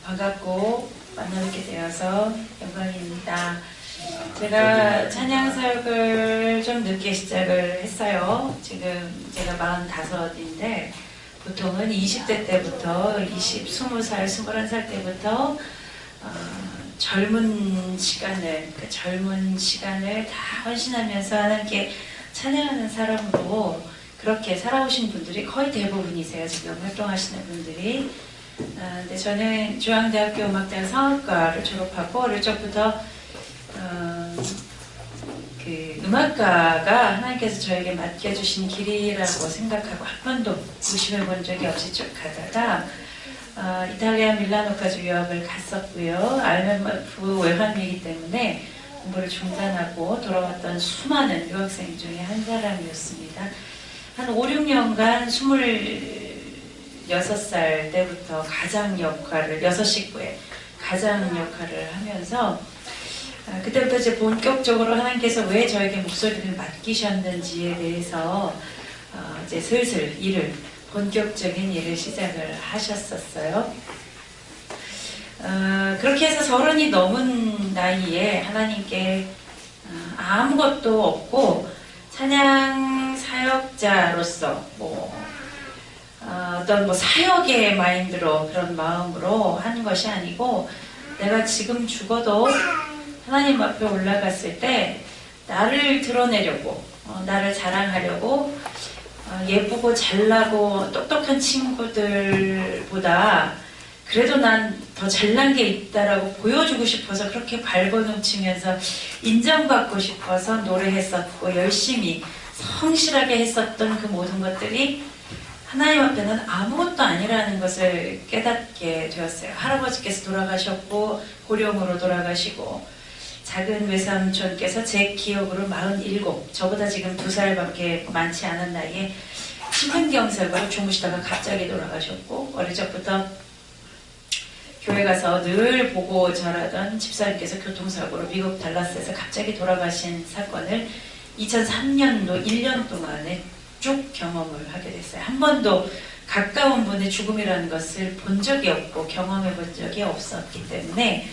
반갑고 만나뵙게 되어서 영광입니다. 제가 찬양 사역을 좀 늦게 시작을 했어요. 지금 제가 45인데 보통은 20대 때부터 20살, 21살 때부터 젊은 시간을 다 헌신하면서 하나님께 찬양하는 사람으로 그렇게 살아오신 분들이 거의 대부분이세요. 지금 활동하시는 분들이. 근데 저는 중앙대학교 음악대학 성악과를 졸업하고 어릴 적부터 그 음악가가 하나님께서 저에게 맡겨주신 길이라고 생각하고 한 번도 의심해 본 적이 없이 쭉 가다가 이탈리아 밀라노까지 유학을 갔었고요. IMF 외환위기 때문에 공부를 중단하고 돌아왔던 수많은 유학생 중에 한 사람이었습니다. 한 5, 6년간 26살 때부터 가장 역할을, 6식구의 가장 역할을 하면서 그때부터 이제 본격적으로 하나님께서 왜 저에게 목소리를 맡기셨는지에 대해서 이제 슬슬 본격적인 일을 시작을 하셨었어요. 그렇게 해서 30이 넘은 나이에 하나님께 아무것도 없고 찬양 사역자로서 어떤 사역의 마인드로 그런 마음으로 한 것이 아니고 내가 지금 죽어도 하나님 앞에 올라갔을 때 나를 드러내려고 나를 자랑하려고 예쁘고 잘나고 똑똑한 친구들보다 그래도 난 더 잘난 게 있다라고 보여주고 싶어서 그렇게 발버둥치면서 인정받고 싶어서 노래했었고 열심히 성실하게 했었던 그 모든 것들이 하나님 앞에는 아무것도 아니라는 것을 깨닫게 되었어요. 할아버지께서 돌아가셨고 고령으로 돌아가시고 작은 외삼촌께서 제 기억으로 47, 저보다 지금 2살밖에 많지 않은 나이에 심근경색으로 주무시다가 갑자기 돌아가셨고 어릴 적부터 교회 가서 늘 보고 자라던 집사님께서 교통사고로 미국 달라스에서 갑자기 돌아가신 사건을 2003년도 1년 동안에 쭉 경험을 하게 됐어요. 한 번도 가까운 분의 죽음이라는 것을 본 적이 없고 경험해 본 적이 없었기 때문에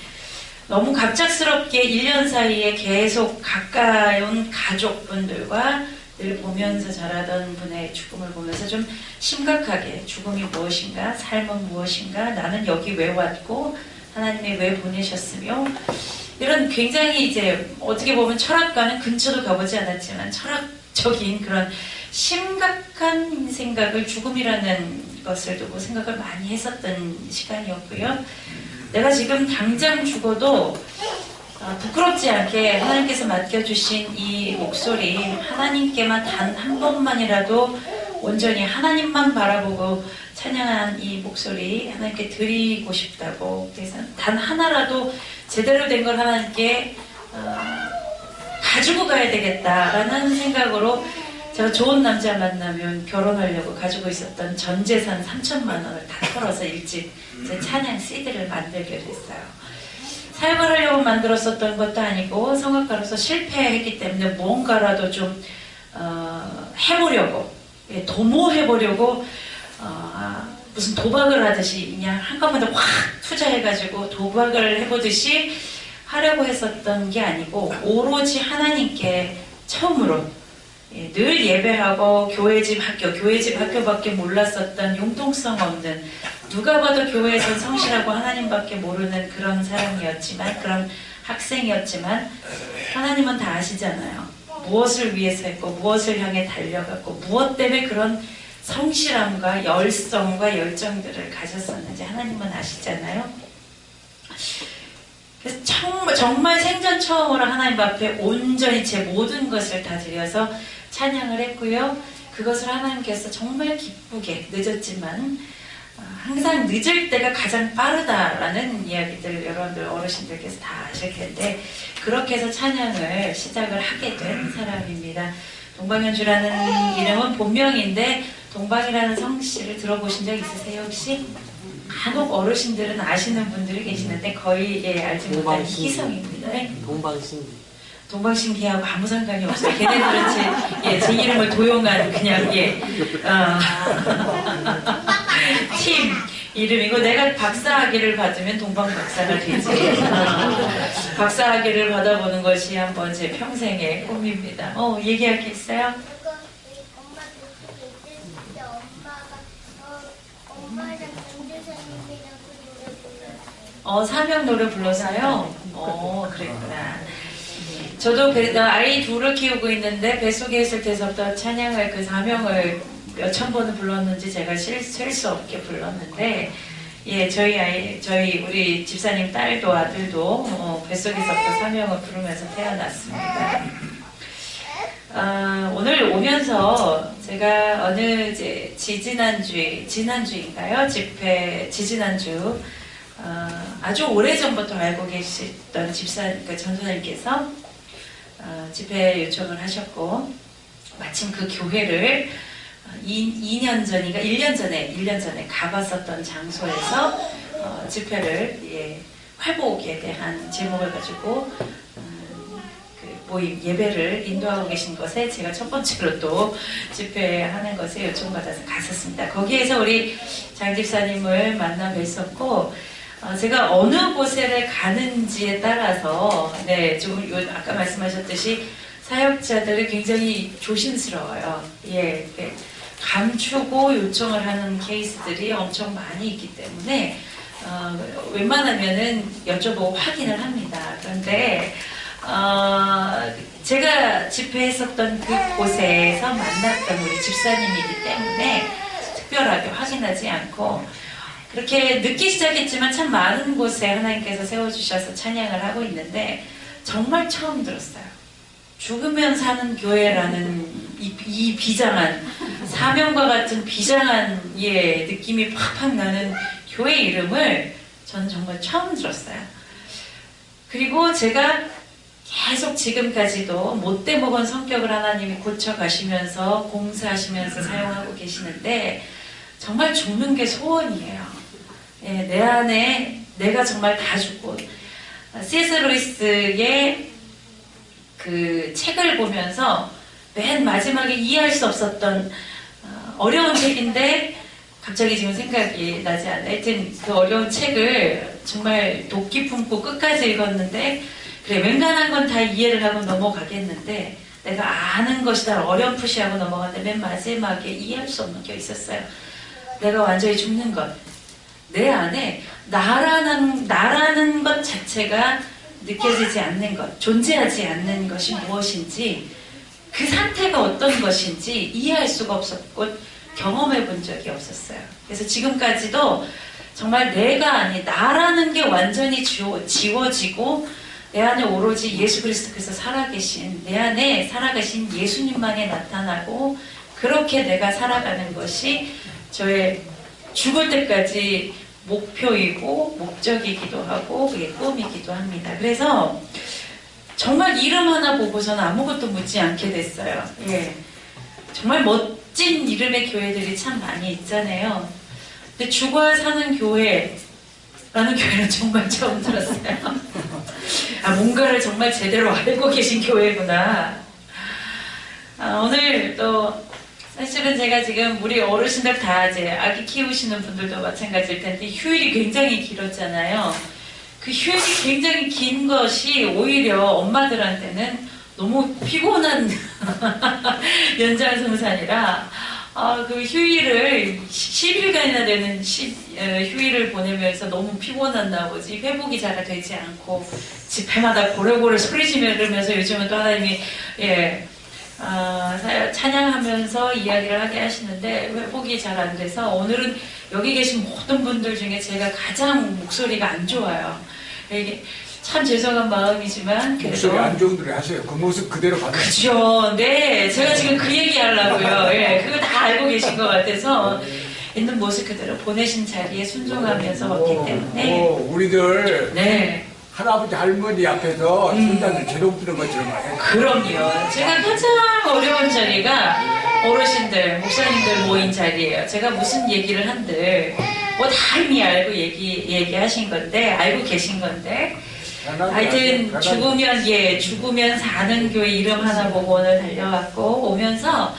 너무 갑작스럽게 1년 사이에 계속 가까운 가족분들과 늘 보면서 자라던 분의 죽음을 보면서 좀 심각하게 죽음이 무엇인가, 삶은 무엇인가, 나는 여기 왜 왔고 하나님이 왜 보내셨으며 이런 굉장히 이제 어떻게 보면 철학과는 근처도 가보지 않았지만 철학적인 그런 심각한 생각을 죽음이라는 것을 두고 생각을 많이 했었던 시간이었고요. 내가 지금 당장 죽어도 부끄럽지 않게 하나님께서 맡겨주신 이 목소리 하나님께만 단 한 번만이라도 온전히 하나님만 바라보고 찬양한 이 목소리 하나님께 드리고 싶다고 그래서 단 하나라도 제대로 된 걸 하나님께 가지고 가야 되겠다라는 생각으로 제가 좋은 남자 만나면 결혼하려고 가지고 있었던 전 재산 3천만 원을 다 털어서 일찍 제 찬양 CD를 만들게 됐어요. 사역을 하려고 만들었었던 것도 아니고 성악가로서 실패했기 때문에 뭔가라도 좀 해보려고 도모해보려고 무슨 도박을 하듯이 그냥 한꺼번에 확 투자해가지고 도박을 해보듯이 하려고 했었던 게 아니고 오로지 하나님께 처음으로 늘 예배하고 교회 집 학교밖에 몰랐었던 융통성 없는 누가 봐도 교회에서 성실하고 하나님밖에 모르는 그런 사람이었지만 그런 학생이었지만 하나님은 다 아시잖아요. 무엇을 위해서 했고 무엇을 향해 달려갔고 무엇 때문에 그런 성실함과 열성과 열정들을 가졌었는지 하나님은 아시잖아요. 그래서 정말 생전 처음으로 하나님 앞에 온전히 제 모든 것을 다 드려서 찬양을 했고요. 그것을 하나님께서 정말 기쁘게 늦었지만 항상 늦을 때가 가장 빠르다라는 이야기들 여러분들 어르신들께서 다 아실 텐데 그렇게 해서 찬양을 시작을 하게 된 사람입니다. 동방현주라는 이름은 본명인데 동방이라는 성씨를 들어보신 적 있으세요 혹시? 간혹 어르신들은 아시는 분들이 계시는데 거의 알지 못하는 희성입니다. 동방신기하고 아무 상관이 없어요. 걔네들은 제 이름을 도용한 그냥 팀 이름이고, 내가 박사학위를 받으면 동방박사가 되지. 박사학위를 받아보는 것이 한번 제 평생의 꿈입니다. 얘기할 게 있어요? 사명 노래 불러서요? 그랬구나. 저도 아이 둘을 키우고 있는데 뱃속에 있을 때부터 찬양을 그 사명을 몇천 번을 불렀는지 제가 셀 수 없게 불렀는데, 예, 저희 우리 집사님 딸도 아들도 뱃속에서부터 사명을 부르면서 태어났습니다. 오늘 오면서 제가 지난주인가요? 지지난주 아주 오래전부터 알고 계시던 전도사님께서 집회 요청을 하셨고, 마침 그 교회를 1년 전에 가봤었던 장소에서 집회를 회복에 대한 제목을 가지고 모임 예배를 인도하고 계신 것에 제가 첫 번째로 또 집회하는 것에 요청받아서 갔었습니다. 거기에서 우리 장 집사님을 만나 뵀었고, 제가 어느 곳에 가는지에 따라서 아까 말씀하셨듯이 사역자들이 굉장히 조심스러워요. 예, 감추고 요청을 하는 케이스들이 엄청 많이 있기 때문에 웬만하면은 여쭤보고 확인을 합니다. 그런데 제가 집회했었던 그 곳에서 만났던 우리 집사님이기 때문에 특별하게 확인하지 않고, 그렇게 늦게 시작했지만 참 많은 곳에 하나님께서 세워주셔서 찬양을 하고 있는데, 정말 처음 들었어요. 죽으면 사는 교회라는 이 비장한, 사명과 같은 비장한 느낌이 팍팍 나는 교회 이름을 저는 정말 처음 들었어요. 그리고 제가 계속 지금까지도 못돼 먹은 성격을 하나님이 고쳐가시면서 공사하시면서 사용하고 계시는데, 정말 죽는 게 소원이에요. 내 안에 내가 정말 다 죽고, C.S. 루이스의 그 책을 보면서 맨 마지막에 이해할 수 없었던 어려운 책인데 갑자기 지금 생각이 나지 않아요. 하여튼 그 어려운 책을 정말 도끼 품고 끝까지 읽었는데, 그래, 웬간한 건 다 이해를 하고 넘어가겠는데 내가 아는 것이 다 어렴풋이 하고 넘어갔는데 맨 마지막에 이해할 수 없는 게 있었어요. 내가 완전히 죽는 것, 내 안에 나라는 것 자체가 느껴지지 않는 것, 존재하지 않는 것이 무엇인지, 그 상태가 어떤 것인지 이해할 수가 없었고 경험해 본 적이 없었어요. 그래서 지금까지도 정말 나라는 게 완전히 지워지고 내 안에 오로지 예수 그리스도께서 살아계신, 내 안에 살아계신 예수님만이 나타나고, 그렇게 내가 살아가는 것이 저의 죽을 때까지 목표이고 목적이기도 하고 그게 꿈이기도 합니다. 그래서 정말 이름 하나 보고서는 아무것도 묻지 않게 됐어요. 예, 정말 멋진 이름의 교회들이 참 많이 있잖아요. 근데 죽어야 사는 교회라는 교회는 정말 처음 들었어요. 뭔가를 정말 제대로 알고 계신 교회구나. 오늘 또 사실은 제가 지금 우리 어르신들 다 이제 아기 키우시는 분들도 마찬가지일 텐데 휴일이 굉장히 길었잖아요. 그 휴일이 굉장히 긴 것이 오히려 엄마들한테는 너무 피곤한 연장선상이라 그 휴일을 10일간이나 되는 휴일을 보내면서 너무 피곤한 나머지 회복이 잘 되지 않고 집회마다 고래고래 소리 지르면서 요즘은 또 하나님이 찬양하면서 이야기를 하게 하시는데 회복이 잘 안 돼서 오늘은 여기 계신 모든 분들 중에 제가 가장 목소리가 안 좋아요. 이게 참 죄송한 마음이지만 그래도 목소리 안 좋은 노래 하세요. 그 모습 그대로 받으세요. 그죠. 네, 제가 지금 그 얘기 하려고요. 예, 그거 다 알고 계신 것 같아서 있는 모습 그대로 보내신 자리에 순종하면서 왔기 때문에 우리들 네. 할아버지 할머니 앞에서 순단을 제동 들은 것처럼 해요. 그럼요. 제가 가장 어려운 자리가 어르신들, 목사님들 모인 자리예요. 제가 무슨 얘기를 한들 뭐 다 이미 알고 얘기하신 건데, 알고 계신 건데, 하여튼 죽으면 사는 교회 이름 하나 보고 오늘 달려왔고 오면서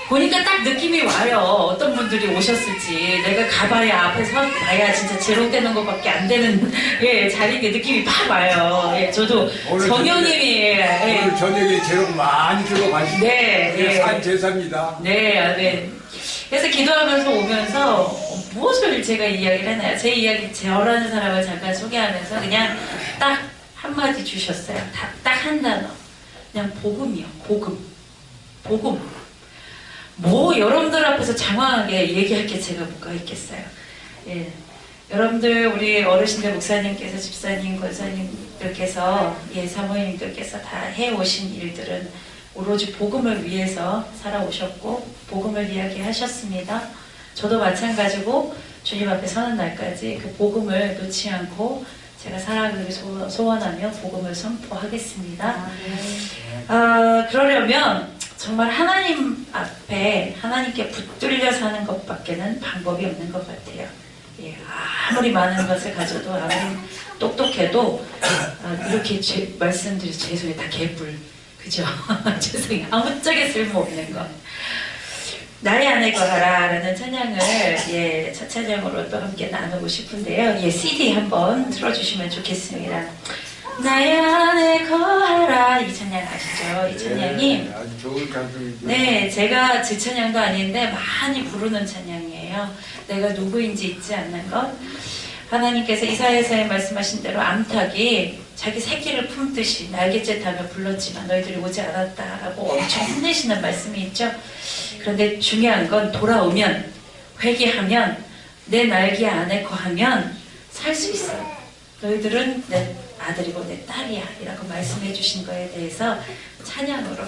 보니까 딱 느낌이 와요. 어떤 분들이 오셨을지. 내가 가봐야 앞에 서 봐야 진짜 제롱되는 것밖에 안 되는 예, 자리인데 느낌이 팍 와요. 예, 저도 오늘 정영님이 예, 오늘 저녁에 재롱 많이 들고 가시고 네, 예. 산 제사입니다. 네, 아, 네. 그래서 기도하면서 오면서 무엇을 제가 이야기를 했나요? 제 이야기, 저라는 사람을 잠깐 소개하면서 그냥 딱 한마디 주셨어요. 딱 한 단어. 그냥 복음이요. 복음. 복음. 뭐 여러분들 앞에서 장황하게 얘기할 게 제가 뭐가 있겠어요. 예. 여러분들 우리 어르신들 목사님께서 집사님 권사님들께서 예 사모님들께서 다 해오신 일들은 오로지 복음을 위해서 살아오셨고 복음을 이야기하셨습니다. 저도 마찬가지고 주님 앞에 서는 날까지 그 복음을 놓지 않고 제가 살아가기 소원하며 복음을 선포하겠습니다. 그러려면 정말 하나님 앞에 하나님께 붙들려 사는 것밖에는 방법이 없는 것 같아요. 예, 아무리 많은 것을 가져도 아무리 똑똑해도 이렇게 말씀드려서 죄송해요. 다 개뿔. 그죠? 죄송해요. 아무짝에 쓸모없는 것. 나의 안에 거하라 라는 찬양을 예, 첫 찬양으로 또 함께 나누고 싶은데요. 예, CD 한번 틀어주시면 좋겠습니다. 나의 안에 거하라 이 찬양 아시죠? 이 찬양이 네, 아주 좋은 찬송이죠. 네, 제가 제 찬양도 아닌데 많이 부르는 찬양이에요. 내가 누구인지 잊지 않는 것. 하나님께서 이사야서에 말씀하신 대로 암탉이 자기 새끼를 품듯이 날개짓 하며 불렀지만 너희들이 오지 않았다라고 엄청 혼내시는 말씀이 있죠. 그런데 중요한 건 돌아오면 회개하면 내 날개 안에 거하면 살 수 있어. 너희들은 내 아들이고 내 딸이야 이라고 말씀해 주신 거에 대해서 찬양으로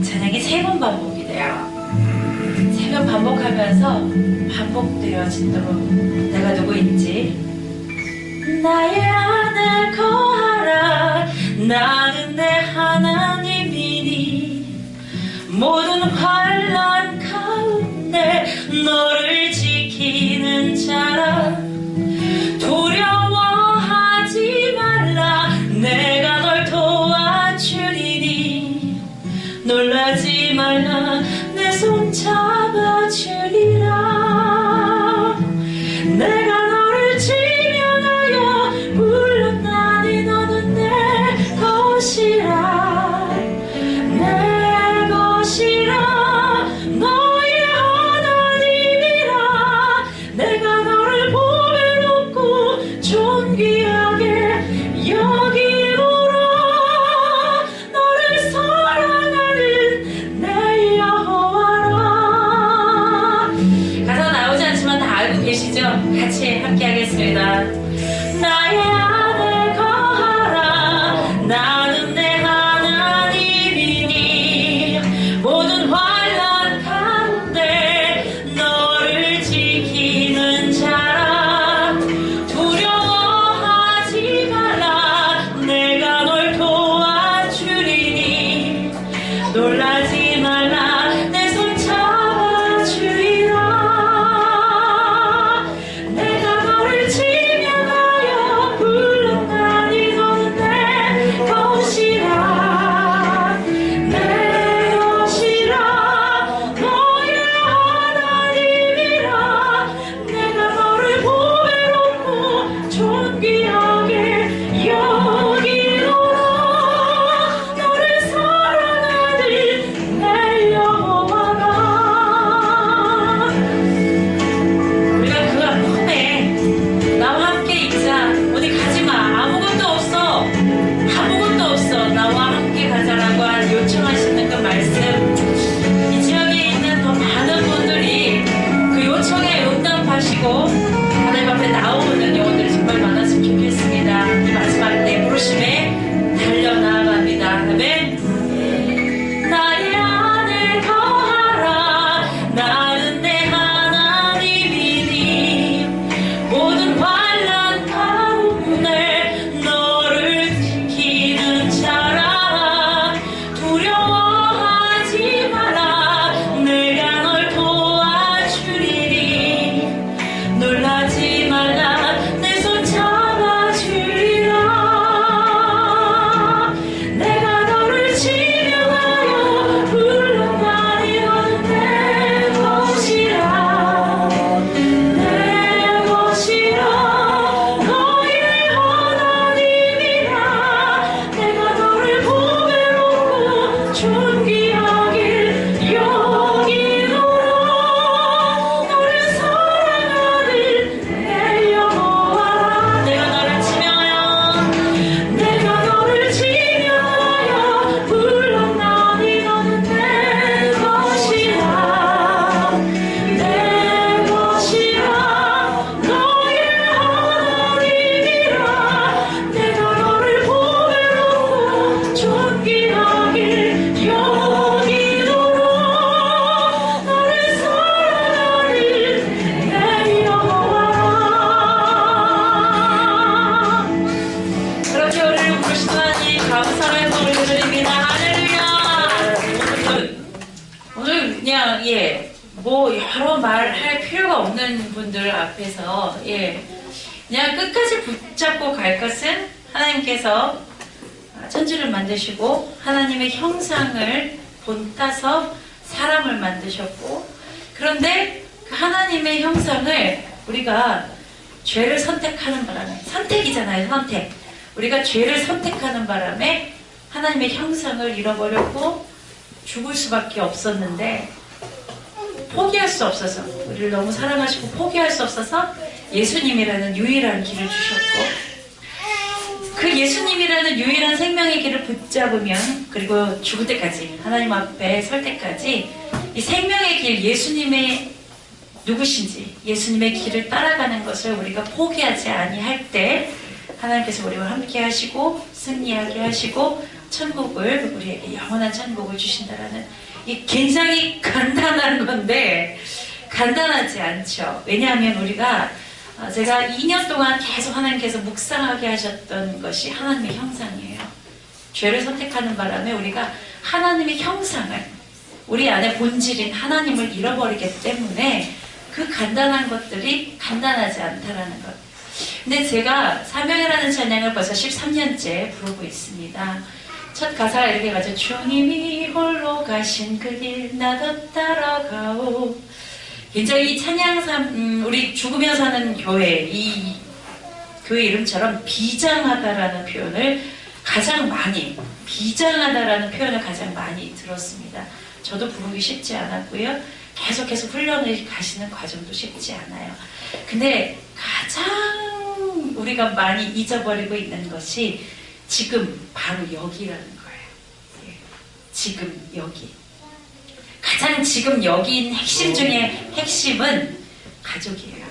찬양이 3번 반복이 돼요. 3번 반복하면서 반복되어지도록 내가 누구인지 나의 안에 거하라 나는 내 하나님이니 모든 환난 가운데 너를 지키는 자라 두려워하지 말라 내가 널 도와주리니 놀라지 말라 내 손 잡아주리라 내가 너를 지명하여 불렀나니 너는 내 것이라 내 것이라 너의 하나님이라 내가 너를 보배롭고 존귀하게 여기노라 너를 사랑하는 내 여호와라. 가사 나오지 않지만 다 알고 계시죠? 같이 함께 하겠습니다. 나의 안에 거하라 나는 내 하나님이니 모든 환난 가운데 너를 지키는 자라 두려워하지 말라 내가 널 도와주리니 놀라지 말라 내 손 잡아주리라 내가 너를 지명하여 불렀나니 너는 내 것이라 내 것이라 너의 하나님이라 내가 너를 보배롭고 존귀하게 여기노라 너를 사랑하는 내 여호와라. 우리가 그 품에 나와 함께 있자 어디 가지마 아무것도 없어 아무것도 없어 나와 함께 가자라고 요청하시는 그 말씀 이 지역에 있는 더 많은 분들이 그 요청에 응답하시고 하나님 앞에 나오는 영혼들이 정말 많았으면 좋겠습니다. 더 말할 필요가 없는 분들 앞에서 그냥 끝까지 붙잡고 갈 것은 하나님께서 천지를 만드시고 하나님의 형상을 본따서 사람을 만드셨고, 그런데 그 하나님의 형상을 우리가 죄를 선택하는 바람에, 선택이잖아요, 선택. 우리가 죄를 선택하는 바람에 하나님의 형상을 잃어버렸고 죽을 수밖에 없었는데, 포기할 수 없어서, 우리를 너무 사랑하시고 포기할 수 없어서 예수님이라는 유일한 길을 주셨고, 그 예수님이라는 유일한 생명의 길을 붙잡으면, 그리고 죽을 때까지, 하나님 앞에 설 때까지 이 생명의 길, 예수님의 누구신지, 예수님의 길을 따라가는 것을 우리가 포기하지 아니할 때 하나님께서 우리와 함께 하시고 승리하게 하시고 천국을, 우리에게 영원한 천국을 주신다라는, 이 굉장히 간단한 건데 간단하지 않죠. 왜냐하면 우리가, 제가 2년 동안 계속 하나님께서 묵상하게 하셨던 것이 하나님의 형상이에요. 죄를 선택하는 바람에 우리가 하나님의 형상을, 우리 안에 본질인 하나님을 잃어버리기 때문에 그 간단한 것들이 간단하지 않다라는 것. 근데 제가 사명이라는 찬양을 벌써 13년째 부르고 있습니다. 첫 가사가 이렇게 가죠. 주님이 홀로 가신 그 길 나도 따라가오. 굉장히 이 찬양, 우리 죽으며 사는 교회, 이 교회 이름처럼 비장하다라는 표현을 가장 많이, 비장하다라는 표현을 가장 많이 들었습니다. 저도 부르기 쉽지 않았고요. 계속해서 훈련을 가시는 과정도 쉽지 않아요. 근데 가장 우리가 많이 잊어버리고 있는 것이 지금 바로 여기라는 거예요. 지금 여기. 가장 지금 여기인 핵심 중에 핵심은 가족이에요.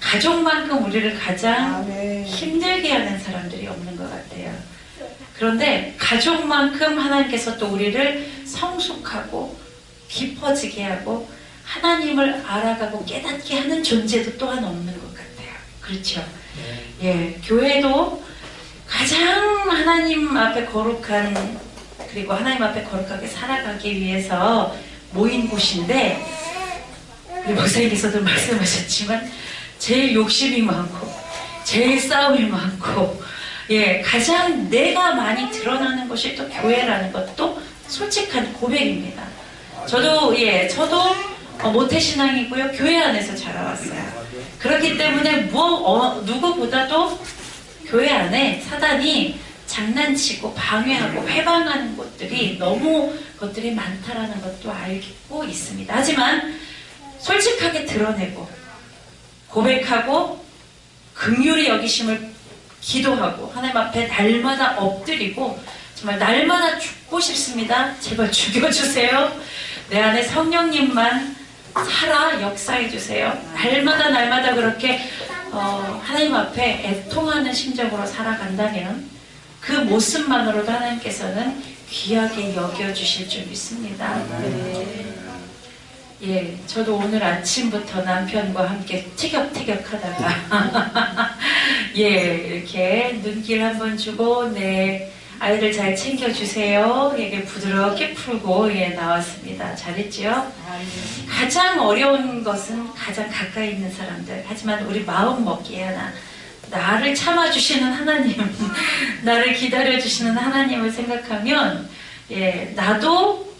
가족만큼 우리를 가장 힘들게 하는 사람들이 없는 것 같아요. 그런데 가족만큼 하나님께서 또 우리를 성숙하고 깊어지게 하고 하나님을 알아가고 깨닫게 하는 존재도 또한 없는 것 같아요. 그렇죠? 교회도 가장 하나님 앞에 거룩한, 그리고 하나님 앞에 거룩하게 살아가기 위해서 모인 곳인데, 우리 목사님께서도 말씀하셨지만 제일 욕심이 많고 제일 싸움이 많고 가장 내가 많이 드러나는 것이 또 교회라는 것도 솔직한 고백입니다. 저도 모태신앙이고요. 교회 안에서 자라왔어요. 그렇기 때문에 누구보다도 교회 안에 사단이 장난치고 방해하고 회방하는 것들이 것들이 많다라는 것도 알고 있습니다. 하지만 솔직하게 드러내고 고백하고 긍휼히 여기심을 기도하고 하나님 앞에 날마다 엎드리고, 정말 날마다 죽고 싶습니다. 제발 죽여주세요. 내 안에 성령님만 살아 역사해주세요. 날마다 그렇게 하나님 앞에 애통하는 심정으로 살아간다면 그 모습만으로도 하나님께서는 귀하게 여겨주실 줄 믿습니다. 저도 오늘 아침부터 남편과 함께 티격태격하다가 이렇게 눈길 한번 주고 아이들 잘 챙겨주세요. 이게 부드럽게 풀고 나왔습니다. 잘했죠? 가장 어려운 것은 가장 가까이 있는 사람들. 하지만 우리 마음 먹기에 하나, 나를 참아주시는 하나님, 나를 기다려주시는 하나님을 생각하면 나도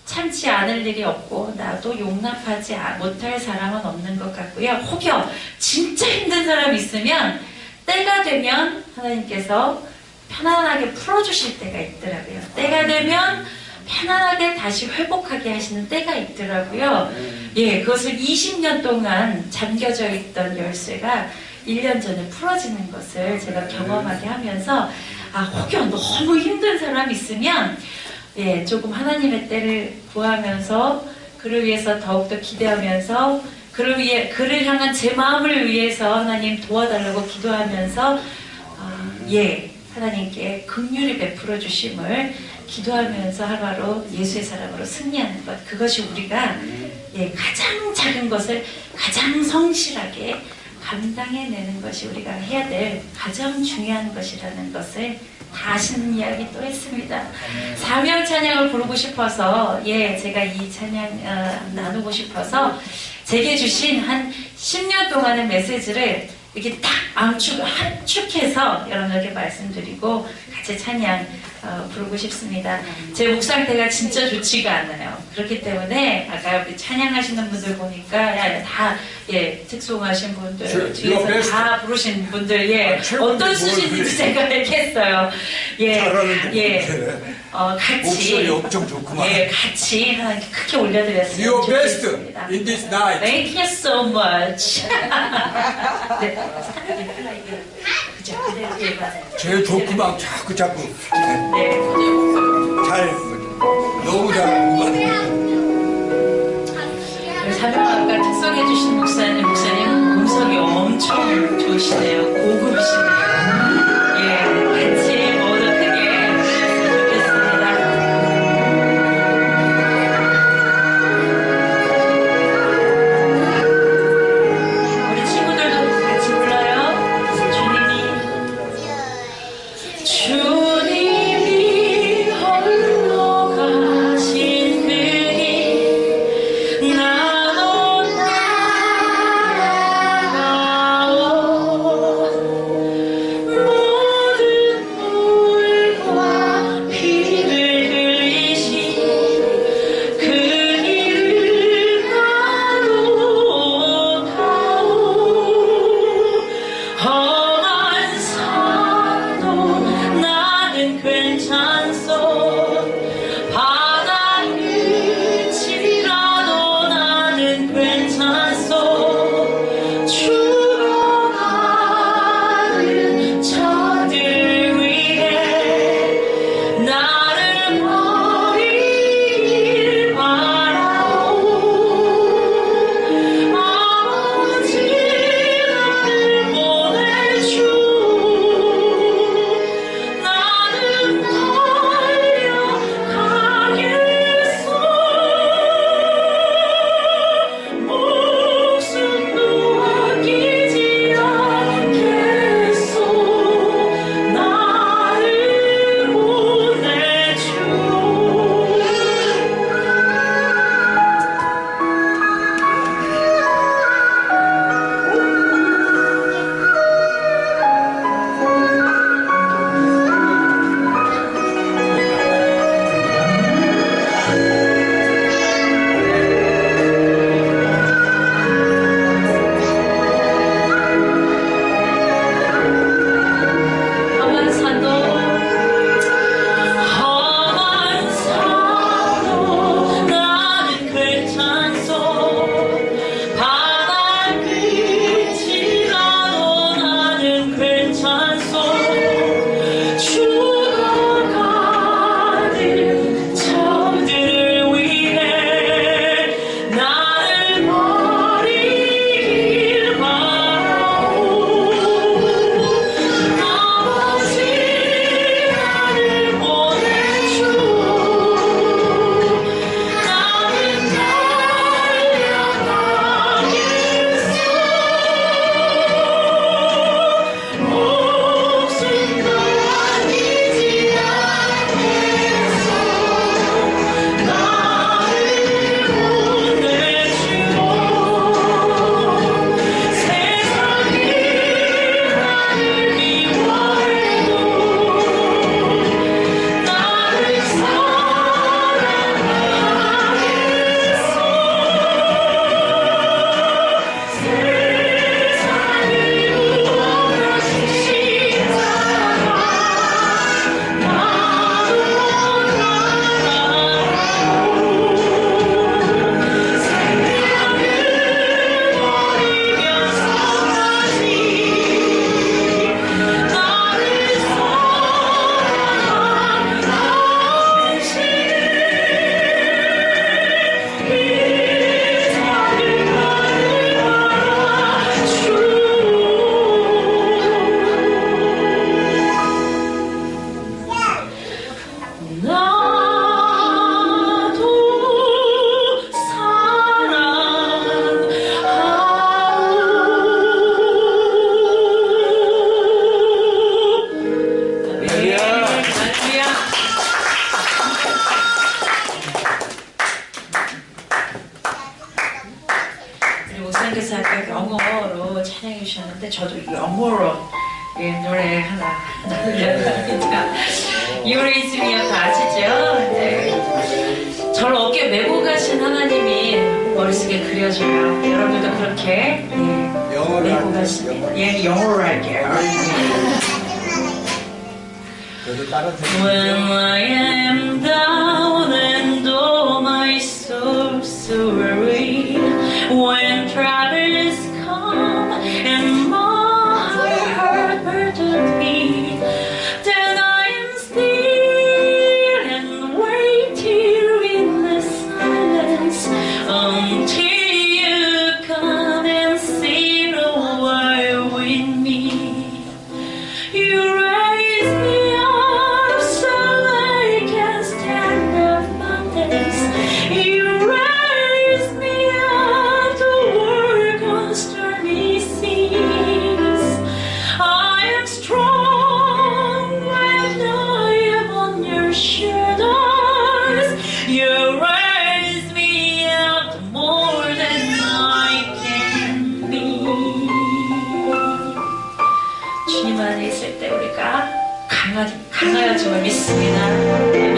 참지 않을 일이 없고 나도 용납하지 못할 사람은 없는 것 같고요. 혹여 진짜 힘든 사람이 있으면 때가 되면 하나님께서 편안하게 풀어주실 때가 있더라고요. 때가 되면 편안하게 다시 회복하게 하시는 때가 있더라고요. 그것을 20년 동안 잠겨져 있던 열쇠가 1년 전에 풀어지는 것을 제가 경험하게 하면서, 혹여 너무 힘든 사람이 있으면 조금 하나님의 때를 구하면서 그를 위해서 더욱더 기대하면서 그를 향한 제 마음을 위해서 하나님 도와달라고 기도하면서 하나님께 긍휼히 베풀어 주심을 기도하면서 하루하루 예수의 사람으로 승리하는 것, 그것이 우리가 가장 작은 것을 가장 성실하게 감당해내는 것이 우리가 해야 될 가장 중요한 것이라는 것을 다 아시는 이야기 또 했습니다. 사명 찬양을 부르고 싶어서 제가 이 찬양 나누고 싶어서 제게 주신 한 10년 동안의 메시지를 이렇게 딱 함축해서 여러분에게 말씀드리고 같이 찬양 부르고 싶습니다. 제 목 상태가 진짜 좋지가 않아요. 그렇기 때문에 아까 우리 찬양하시는 분들 보니까 다 특송하신 분들 뒤에서 다 부르신 분들 어떤 수준인지 제가 알겠어요. 같이 목소리 엄청 좋구만. 같이 크게 올려드렸으면 Your best 좋겠습니다. in this night. Thank you so much. 그죠? 맞아요. 제일 좋구만. 자꾸 네. 너무 잘하는 사명 아까 특성해주신 목사님 음성이 엄청 좋으시네요. 고급이시네요. 같이 모두 크게 불렀으면 좋겠습니다. 우리 친구들도 같이 불러요. 주님이 홀로 가신 그 길 나도 따라가오 하셨는데 저도 영어로 예, 노래 하나 들려드립니다. You Raise Me Up 아시죠? 네. 저를 어깨에 메고 가신 하나님이 머릿속에 그려져요. 여러분도 그렇게 예, 영어로 메고 할게요. 가십니다. 예, 영어로 할게요. 저도 다른 When I am down and oh my soul so weary, when troubles come and my heart burdened me, then I am still and wait here in the silence until you come and sit a while with me. You raise me up so I can stand the mountains. You raise me up to work on stormy seas. I am strong when I am on your shoulders. You raise me up more than I can be. 주님 안에 있을 때 우리가 강하여짐을 믿습니다. 아멘.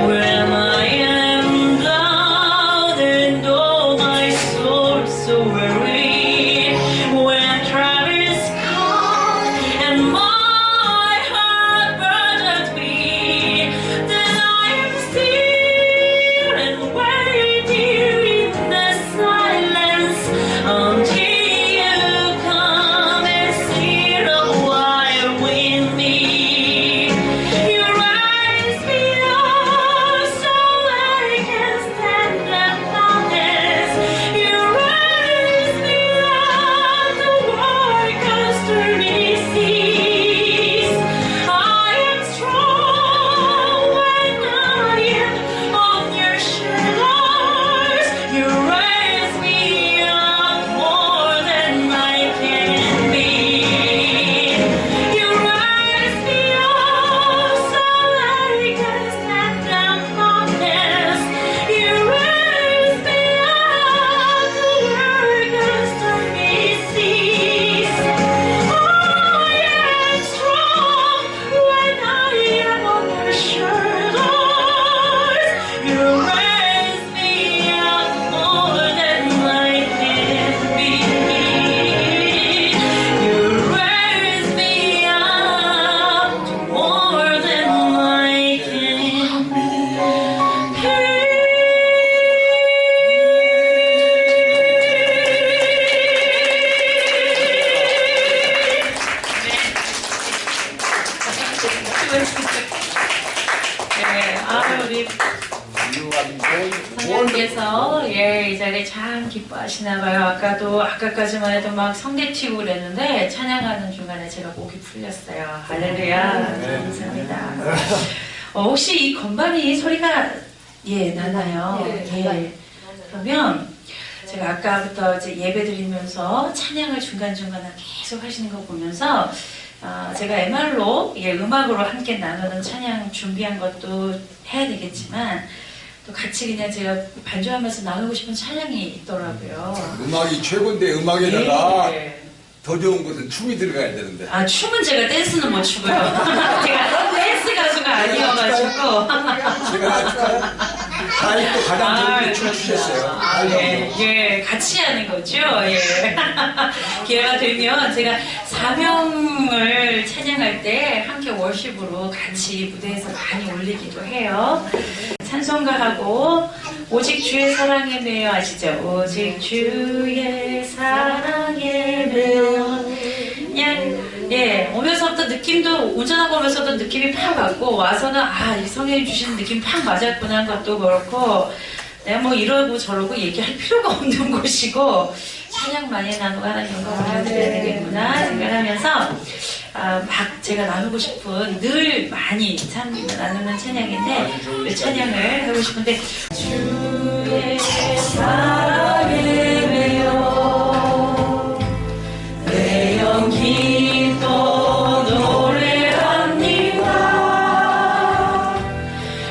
When I am down and oh my soul so weary, when troubles come and my heart burdens me, then I am still and wait here in the silence until you come and sit a while with me. You raise me up so I can stand the mountains. You raise me up to work on stormy seas. I am strong when I am on your shoulders. You raise me up more than I can be. You raise me up so I can stand the mountains. You raise me up to work on stormy seas. I am strong when I am on your shoulders. You raise me up more than I can be. You raise me up to more than I can 네, 우리 선생님께서 이 자리에 참 기뻐하시나 봐요. 아까까지만 해도 막 성대 튀고 그랬는데 찬양하는 중간에 제가 목이 풀렸어요. 할렐루야. 감사합니다. 혹시 이 건반이 소리가 나나요? 네. 그러면 제가 아까부터 이제 예배 드리면서 찬양을 중간중간에 계속 하시는 거 보면서 제가 MR로 음악으로 함께 나누는 찬양 준비한 것도 해야 되겠지만 또 같이 그냥 제가 반주하면서 나누고 싶은 찬양이 있더라고요. 음악이 최고인데 음악에다가 예. 더 좋은 것은 춤이 들어가야 되는데. 춤은 제가 댄스는 못 추고요. 제가 댄스 가수가 아니어가지고. 제가 아직도 가장 좋은 춤 추셨어요. 예, 같이 하는 거죠. 예. 기회가 되면 제가 사명을 찬양할 때 함께 월십으로 같이 무대에서 많이 올리기도 해요. 찬송가하고 오직 주의 사랑에 매여 아시죠? 오직 주의 사랑에 매여 그냥 오면서부터 느낌도 운전하고 오면서도 느낌이 팍 왔고 와서는 이 성령님 주시는 느낌 팍 맞았구나 한 것도 그렇고 내가 뭐 이러고 저러고 얘기할 필요가 없는 곳이고 찬양 많이 나누고 하나님 영광을 드려야 되겠구나 생각하면서 막 제가 나누고 싶은 늘 많이 참 나누는 찬양인데 그 찬양을 하고 싶은데 주의 사랑에 매여 내 영기 또 노래합니다.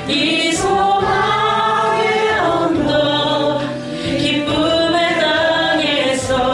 이 소망의 언덕 기쁨의 땅에서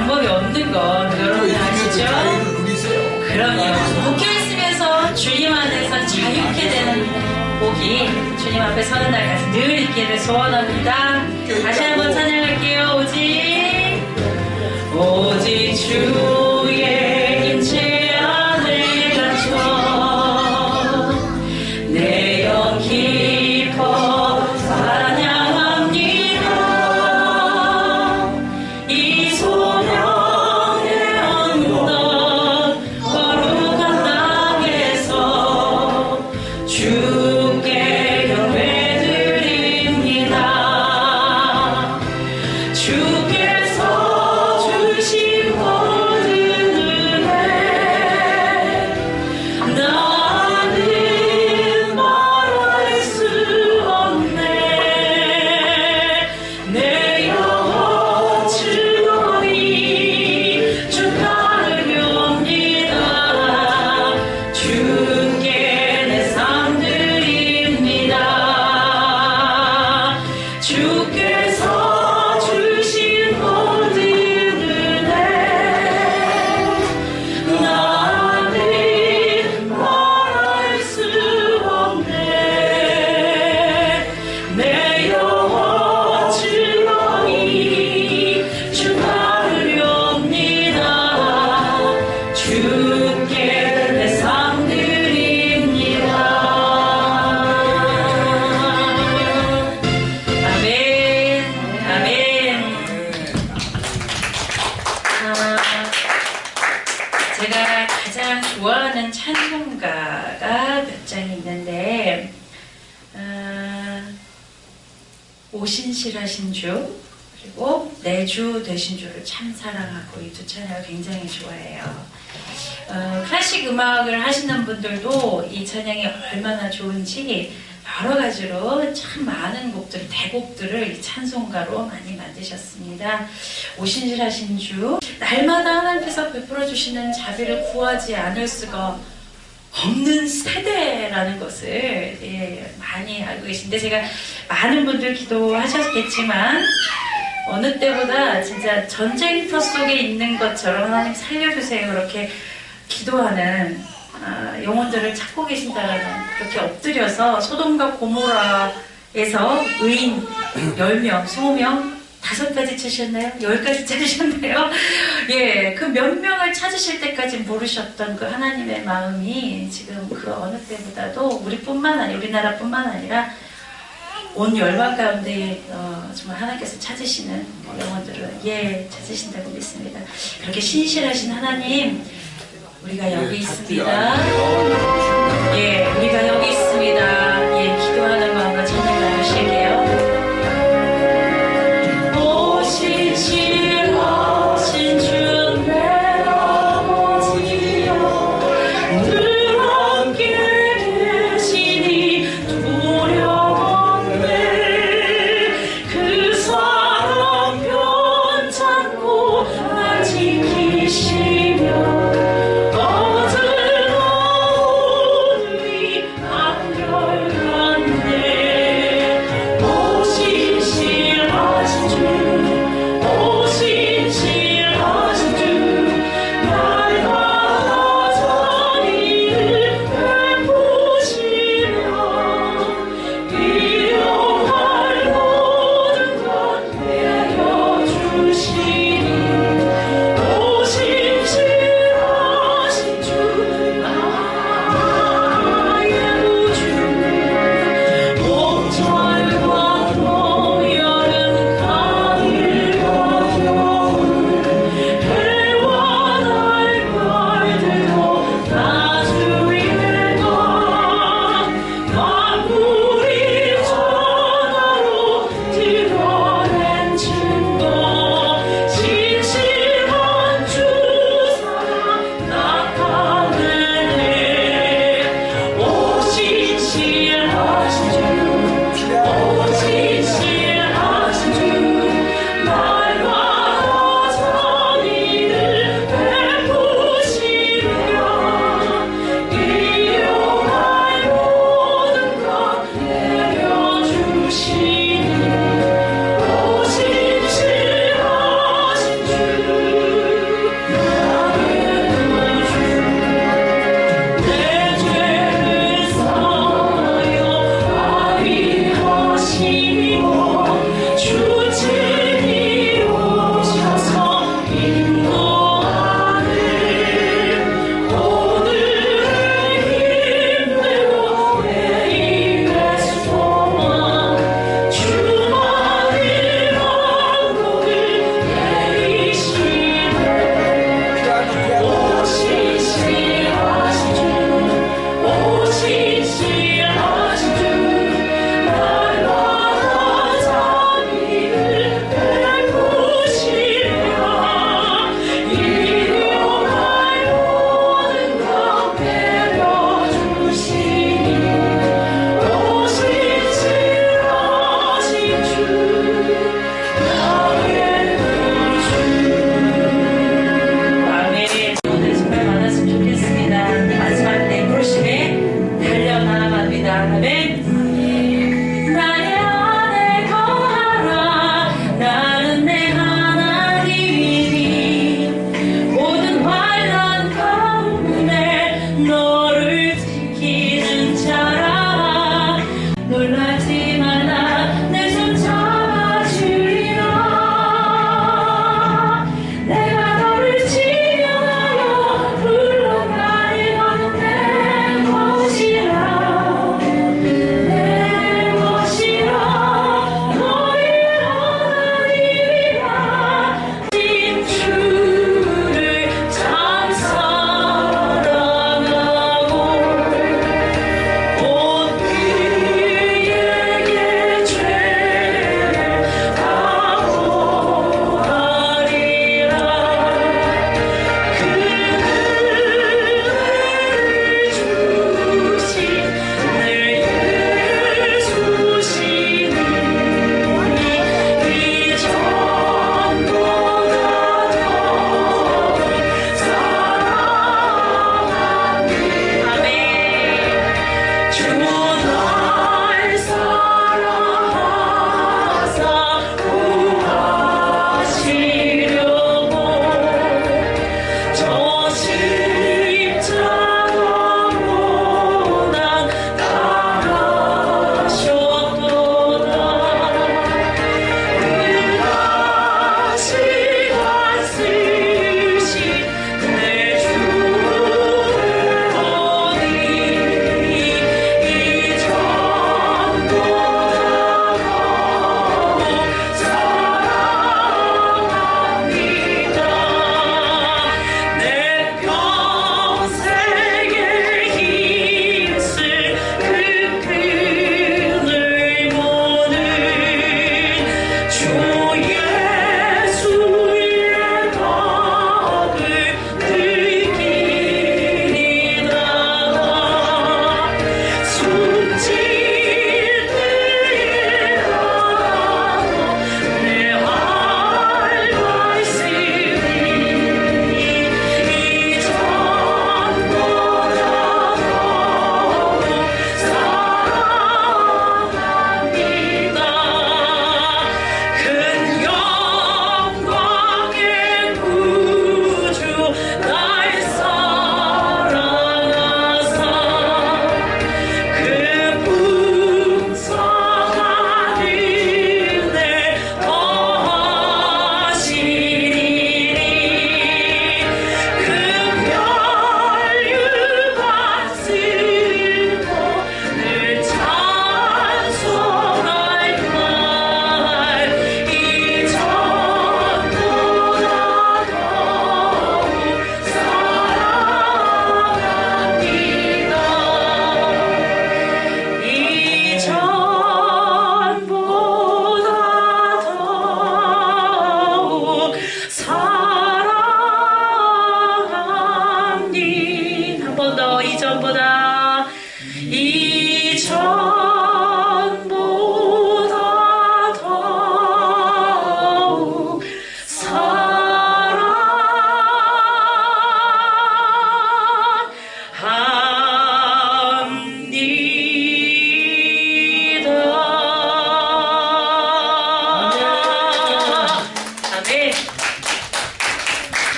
방법이 없는 거 여러분 아시죠? 자유를 누리세요. 그럼요. 묶여있으면서 주님 안에서 자유케 되는 복이 주님 앞에 서는 날까지 늘 있기를 소원합니다. 다시 한번 찬양할게요. 오직 주의 임재 안에 갇혀 내 영 기뻐 찬양합니다. 이 소명의 언덕 거룩한 땅에서 주께 경배드립니다. 주께서 주신 모든 은혜 나는 말할 수 없네. 내 영혼 즐거이 주 따르렵니다. 주께 내 삶 드립니다. 주께서 주신 모든 은혜 나는 말할 수 없네. 내 영혼 즐거이 주 따르렵니다. 주께 내 삶 드립니다. 아멘, 아멘. 제가 가장 좋아하는 찬송가가 몇 장이 있는데, 오신실하신 주, 그리고 내 주 되신 주를 참 사랑하고 이 두 찬양을 굉장히 좋아해요. 클래식 음악을 하시는 분들도 이 찬양이 얼마나 좋은지 여러 가지로 참 많은 곡들, 대곡들을 이 찬송가로 많이 만드셨습니다. 오신실하신 주, 날마다 하나님께서 베풀어 주시는 자비를 구하지 않을 수가 없는 세대라는 것을 많이 알고 계신데, 제가 많은 분들 기도하셨겠지만 어느 때보다 진짜 전쟁터 속에 있는 것처럼 하나님 살려주세요 그렇게 기도하는 영혼들을 찾고 계신다라는, 그렇게 엎드려서 소돔과 고모라에서 의인 10명, 20명, 5가지 찾으셨나요? 10가지 찾으셨나요? 예, 그 몇 명을 찾으실 때까지 모르셨던 그 하나님의 마음이 지금 그 어느 때보다도 우리나라뿐만 아니라 온 열방 가운데 정말 하나님께서 찾으시는 그 영혼들을 찾으신다고 믿습니다. 그렇게 신실하신 하나님, 우리가 여기 있습니다. 우리가 여기 있습니다. 기도하는 마음과 찬양 나누실게요. 오신실하신 주 내 아버지여, 늘 함께 계시니 두려웠네. 그 사랑 편찮고 날 지키시며 어제와 오늘이 한결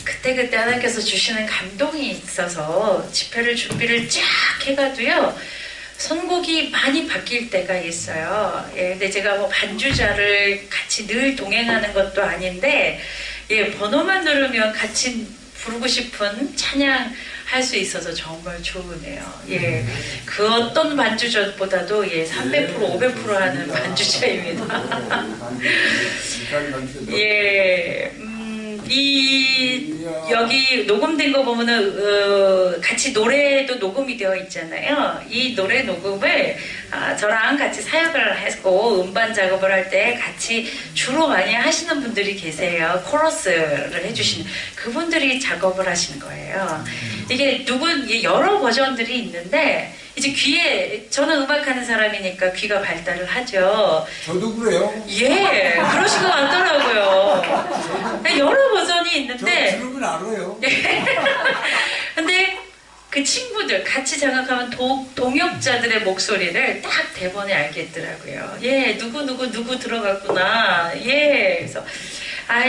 그때그때 하나님께서 주시는 감동이 있어서 집회를 준비를 쫙 해가도요, 선곡이 많이 바뀔 때가 있어요. 예, 근데 제가 뭐 반주자를 같이 늘 동행하는 것도 아닌데, 예, 번호만 누르면 같이 부르고 싶은 찬양 할 수 있어서 정말 좋으네요. 예, 그 어떤 반주자보다도 예, 300%, 500% 하는 반주자입니다. 예, 여기 녹음된 거 보면은 같이 노래도 녹음이 되어 있잖아요. 이 노래 녹음을 저랑 같이 사역을 했고 음반 작업을 할 때 같이 주로 많이 하시는 분들이 계세요. 코러스를 해주시는 그분들이 작업을 하신 거예요. 이게 여러 버전들이 있는데 이제 귀에 저는 음악하는 사람이니까 귀가 발달을 하죠. 저도 그래요. 예, 그러신 것 같더라고요. 여러 버전이 있는데. 저 들으면 알아요. 근데 그 친구들 같이 장악하면 동역자들의 목소리를 딱 대본에 알겠더라고요. 예, 누구 들어갔구나. 예, 그래서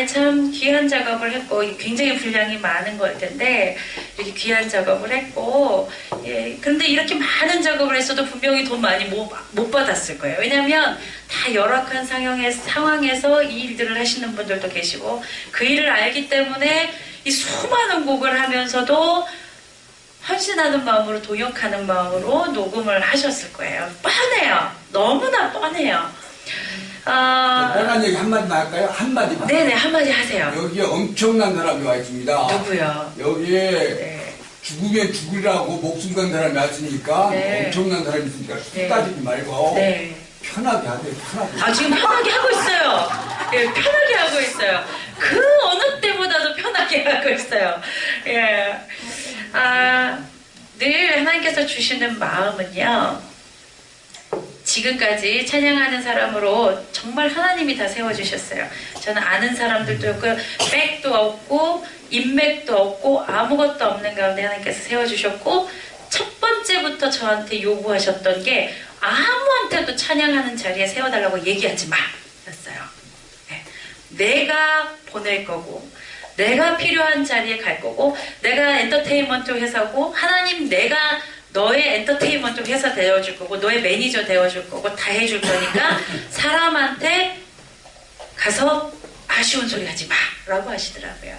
참 귀한 작업을 했고 굉장히 분량이 많은 걸 텐데 이렇게 귀한 작업을 했고 예, 근데 이렇게 많은 작업을 했어도 분명히 돈 많이 못 받았을 거예요. 왜냐하면 다 열악한 상황에서 이 일들을 하시는 분들도 계시고 그 일을 알기 때문에 이 수많은 곡을 하면서도 헌신하는 마음으로 동역하는 마음으로 녹음을 하셨을 거예요. 뻔해요. 너무나 뻔해요. 뻔한 얘기 한마디만 할까요? 한마디만. 네네, 한마디 하세요. 여기에 엄청난 사람이 와 있습니다. 누구요? 여기에 네. 죽으면 죽으라고 목숨 건 사람이 왔으니까 네. 엄청난 사람이 있으니까 네. 술 따지지 말고 네. 편하게 하세요. 편하게. 지금 편하게 하고 있어요. 예, 편하게 하고 있어요. 그 어느 때보다도 편하게 하고 있어요. 예. 늘 하나님께서 주시는 마음은요, 지금까지 찬양하는 사람으로 정말 하나님이 다 세워주셨어요. 저는 아는 사람들도 없고 백도 없고 인맥도 없고 아무것도 없는 가운데 하나님께서 세워주셨고 첫 번째부터 저한테 요구하셨던 게 아무한테도 찬양하는 자리에 세워달라고 얘기하지 마 였어요. 네. 내가 보낼 거고 내가 필요한 자리에 갈 거고 내가 엔터테인먼트 회사고 하나님 내가 너의 엔터테인먼트 회사 되어줄 거고 너의 매니저 되어줄 거고 다 해줄 거니까 사람한테 가서 아쉬운 소리 하지 마 라고 하시더라고요.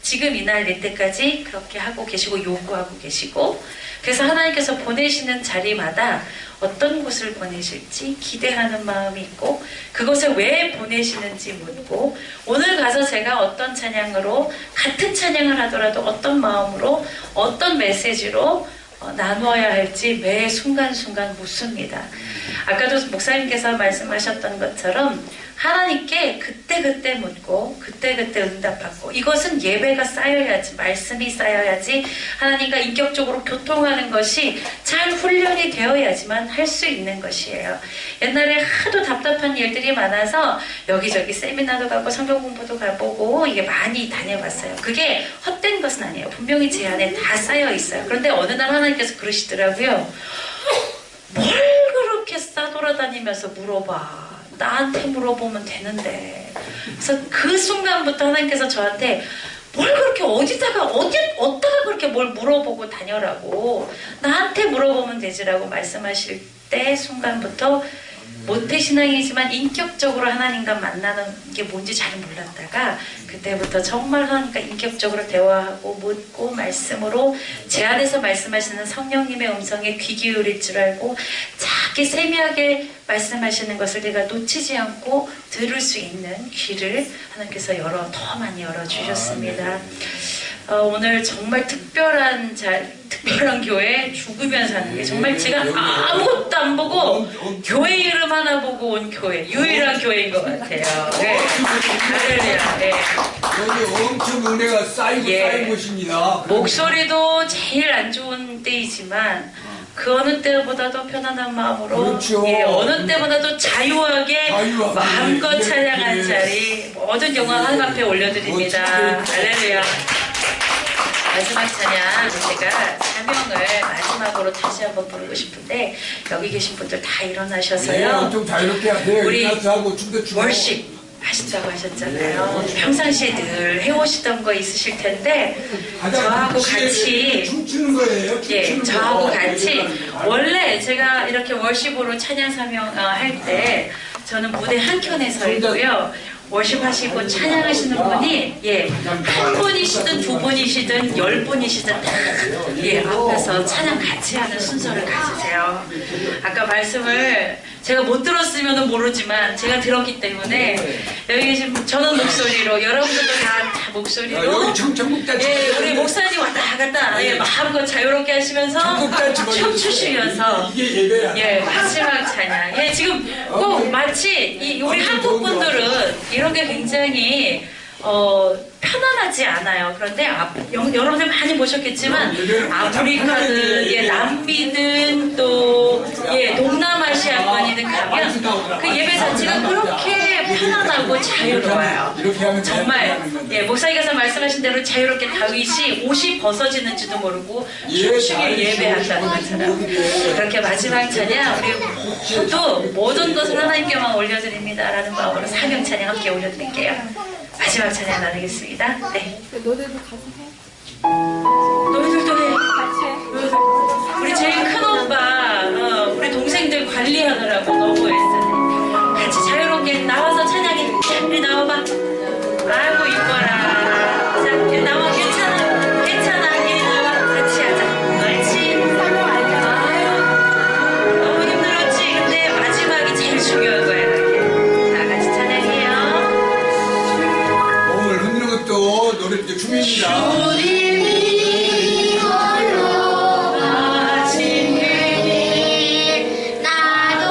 지금 이날 이때까지 그렇게 하고 계시고 요구하고 계시고 그래서 하나님께서 보내시는 자리마다 어떤 곳을 보내실지 기대하는 마음이 있고 그곳에 왜 보내시는지 묻고 오늘 가서 제가 어떤 찬양으로 같은 찬양을 하더라도 어떤 마음으로 어떤 메시지로 나누어야 할지 매 순간순간 묻습니다. 아까도 목사님께서 말씀하셨던 것처럼 하나님께 그때그때 묻고 그때그때 응답받고 이것은 예배가 쌓여야지 말씀이 쌓여야지 하나님과 인격적으로 교통하는 것이 잘 훈련이 되어야지만 할 수 있는 것이에요. 옛날에 하도 답답한 일들이 많아서 여기저기 세미나도 가고 성경 공부도 가보고 이게 많이 다녀봤어요. 그게 헛된 것은 아니에요. 분명히 제 안에 다 쌓여 있어요. 그런데 어느 날 하나님께서 그러시더라고요. 뭘 그렇게 싸돌아다니면서 물어봐. 나한테 물어보면 되는데. 그래서 그 순간부터 하나님께서 저한테 뭘 그렇게 어디다가 그렇게 뭘 물어보고 다녀라고 나한테 물어보면 되지라고 말씀하실 때 순간부터 모태신앙이지만 인격적으로 하나님과 만나는 게 뭔지 잘 몰랐다가 그때부터 정말 하나님과 인격적으로 대화하고 묻고 말씀으로 제 안에서 말씀하시는 성령님의 음성에 귀 기울일 줄 알고 작게 세미하게 말씀하시는 것을 내가 놓치지 않고 들을 수 있는 귀를 하나님께서 더 많이 열어주셨습니다. 오늘 정말 특별한 교회 죽으면 사는 게 정말 제가 아무것도 안 보고 교회 이름 하나 보고 온 교회 유일한 교회인 것 같아요. 네. 할렐루야. 네. 여기 엄청 은혜가 쌓인 곳입니다. 목소리도 제일 안 좋은 때이지만 그 어느 때보다도 편안한 마음으로 그렇죠. 어느 때보다도 자유하게 마음껏 찬양한 자리 모든 영광 하나님 앞에 올려드립니다. 할렐루야. 마지막 찬양 제가 사명을 마지막으로 다시 한번 부르고 싶은데 여기 계신 분들 다 일어나셔서요. 좀 자유롭게 하세요. 우리 하고 춤도 추고. 월십 하시고 하신다고 하셨잖아요. 평상시에 늘 해오시던 거 있으실 텐데 저하고 같이 춤추는 거예요. 예, 저하고 같이 원래 제가 이렇게 월십으로 찬양 사명 할 때 저는 무대 한 켠에 서 있고요. 월십하시고 찬양하시는 분이 한 분이시든 두 분이시든 10분이시든 다 앞에서 찬양 같이 하는 순서를 가지세요. 아까 말씀을 제가 못 들었으면 모르지만 제가 들었기 때문에 여기 계신 저는 목소리로 여러분들도 다 목소리로 여기 청국잔치 우리 목사님 왔다 갔다 마음껏 자유롭게 하시면서 춤추시면서 이게 예배야. 마지막 찬양 지금 꼭 마치 우리 한국 분들은 이런 게 굉장히 편안하지 않아요. 그런데 여러분들 많이 보셨겠지만 아프리카든 남미든 또 동남아시아권이든 가면 그 예배 자체가 그렇게 편안하고 자유로워요. 정말 목사님께서 말씀하신 대로 자유롭게 다윗이 옷이 벗어지는지도 모르고 춤추게 예배한다는 것처럼 그렇게 마지막 찬양 우리 모든 것을 하나님께만 올려드립니다라는 마음으로 사명 찬양 함께 올려드릴게요. 마지막 찬양 나누겠습니다. 네. 너네도 가서 해. 너희들도 해. 같이 해. 우리 제일 큰 오빠, 우리 동생들 관리하느라고 너무 애쓰네. 같이 자유롭게 나와서 찬양해. 우리 나와봐. 아이고 이뻐라. 자, 이리 나와. 괜찮아. 이리 나와. 같이 하자. 옳지. 아유, 너무 힘들었지. 근데 마지막이 제일 중요한 거야. 이렇게. 다 같이 찬양해요. 몸을 흔드는 것도 노래 춤입니다. 주님이 걸어가신 그 길 나도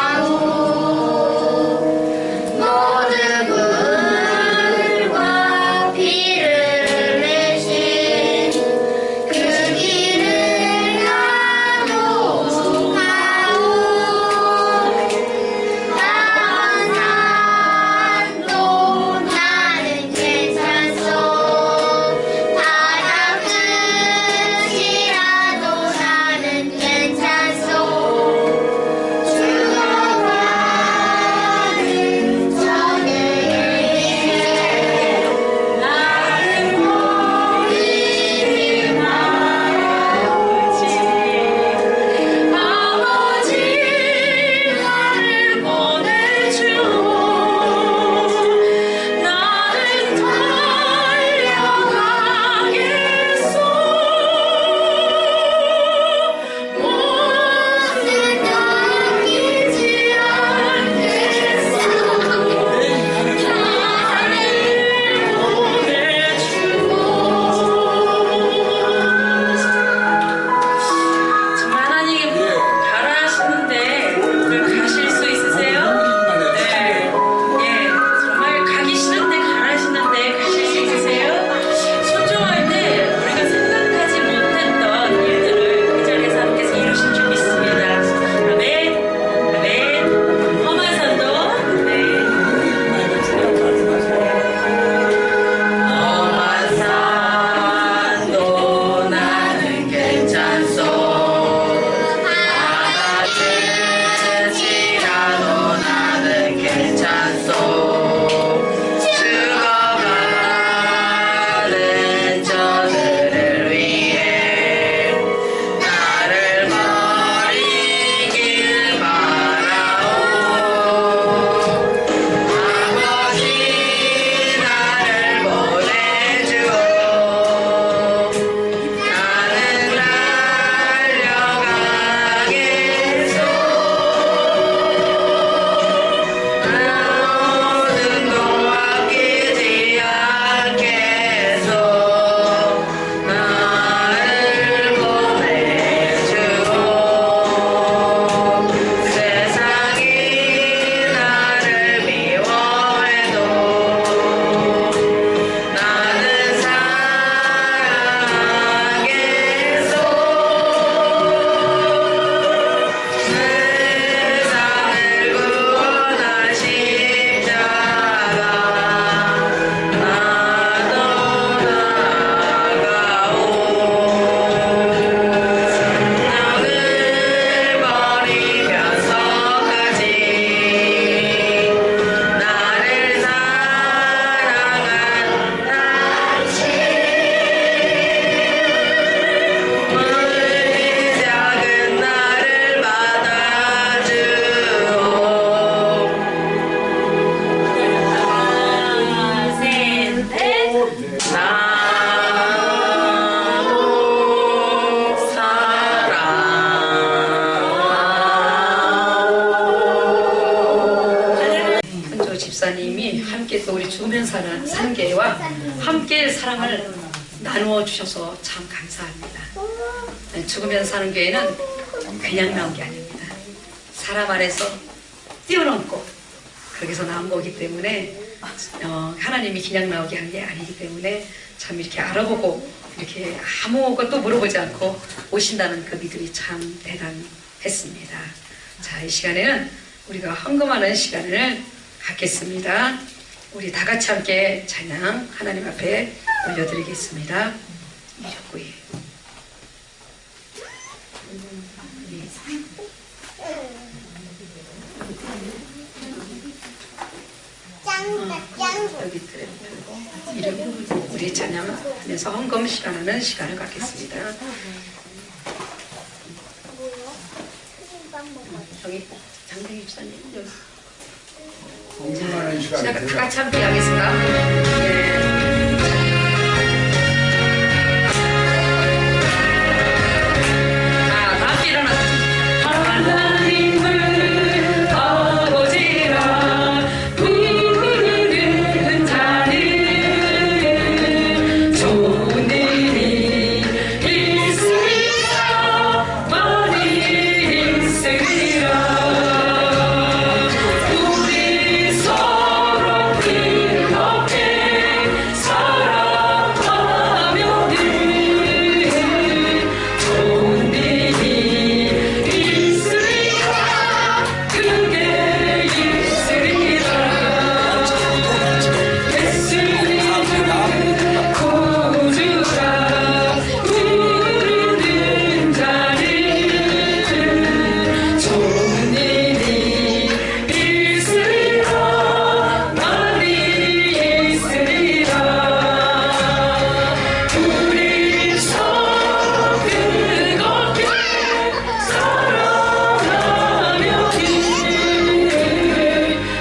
따라가고 모든 물과 피를 흘리신 그 길을 나도 가고 나도 나는 목사님이 함께 또 우리 죽으면 사는 교회와 함께 사랑을 나누어 주셔서 참 감사합니다. 죽으면 사는 교회는 그냥 나온 게 아닙니다. 사람 안에서 뛰어넘고 거기서 나온 거기 때문에 하나님이 그냥 나오게 한 게 아니기 때문에 참 이렇게 알아보고 이렇게 아무것도 물어보지 않고 오신다는 그 믿음이 참 대단했습니다. 자, 이 시간에는 우리가 헌금하는 시간을 갖겠습니다. 우리 다 같이 함께 찬양 하나님 앞에 올려드리겠습니다. 미적구이. 여기 이름 우리 찬양하면서 헌금 시간하는 시간을 갖겠습니다. 저기 장대기 집사님 여기. 공부하는 자, 시간이 다 되죠. 같이 함께 하겠습니다. 예. 자, 다 함께 일어나서 하나님을 아버지라 부르는 자는 좋은 일이 있으리라 많이 있으리라 우리 서로 즐겁게 살아가면은 좋은 일이 있으리라 그게 있으리라 예수님은 구주라 부르는 자는 좋은 일이 있으리라 많이 있으리라 우리 서로 즐겁게 살아가면은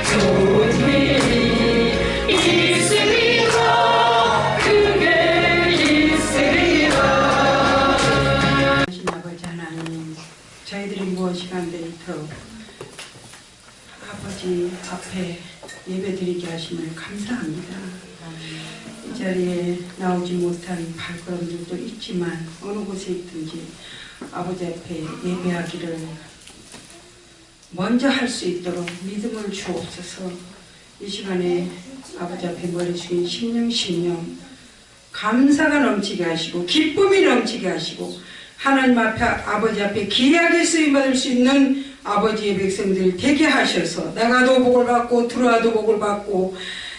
좋은 일이 있으리라 그게 있으리라 하신 아버지 하나님, 저희들이 무엇이간데도 아버지 앞에 예배드리게 하심을 감사합니다. 이 자리에 나오지 못한 발걸음들도 있지만 어느 곳에 있든지 아버지 앞에 예배하기를 먼저 할 수 있도록 믿음을 주옵소서. 이 시간에 아버지 앞에 머리 숙인 심령 감사가 넘치게 하시고 기쁨이 넘치게 하시고 하나님 앞에 아버지 앞에 귀하게 쓰임받을 수 있는 아버지의 백성들 되게 하셔서 나가도 복을 받고 들어와도 복을 받고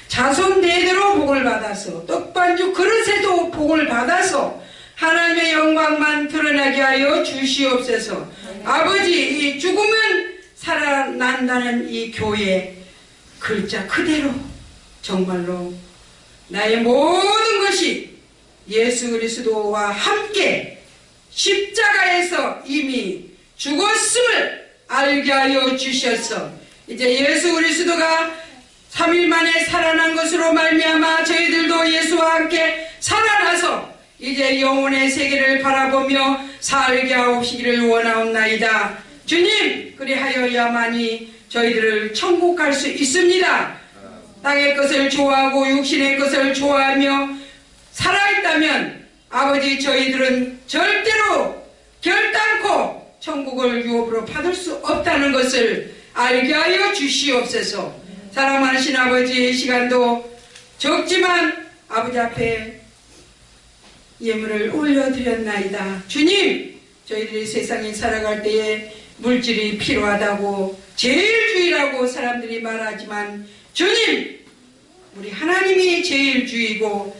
자손 대대로 복을 받아서 떡반죽 그릇에도 복을 받아서 하나님의 영광만 드러나게 하여 주시옵소서. 아버지 이 죽으면 살아난다는 이 교회 글자 그대로 정말로 나의 모든 것이 예수 그리스도와 함께 십자가에서 이미 죽었음을 알게 하여 주셔서 이제 예수 그리스도가 3일 만에 살아난 것으로 말미암아 저희들도 예수와 함께 살아나서 이제 영혼의 세계를 바라보며 살게 하옵시기를 원하옵나이다. 주님 그리하여야만이 저희들을 천국 갈 수 있습니다. 땅의 것을 좋아하고 육신의 것을 좋아하며 살아있다면 아버지 저희들은 절대로 결단코 천국을 유업으로 받을 수 없다는 것을 알게 하여 주시옵소서. 사랑하신 아버지 시간도 적지만 아버지 앞에 예물을 올려드렸나이다. 주님 저희들이 세상에 살아갈 때에 물질이 필요하다고 제일주의라고 사람들이 말하지만 주님 우리 하나님이 제일주의고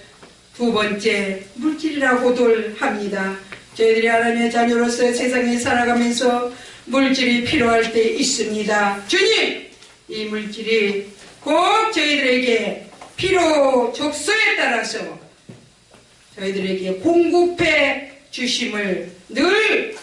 두 번째 물질이라고들 합니다. 저희들이 하나님의 자녀로서 세상에 살아가면서 물질이 필요할 때 있습니다. 주님 이 물질이 꼭 저희들에게 필요 족소에 따라서 저희들에게 공급해 주심을 늘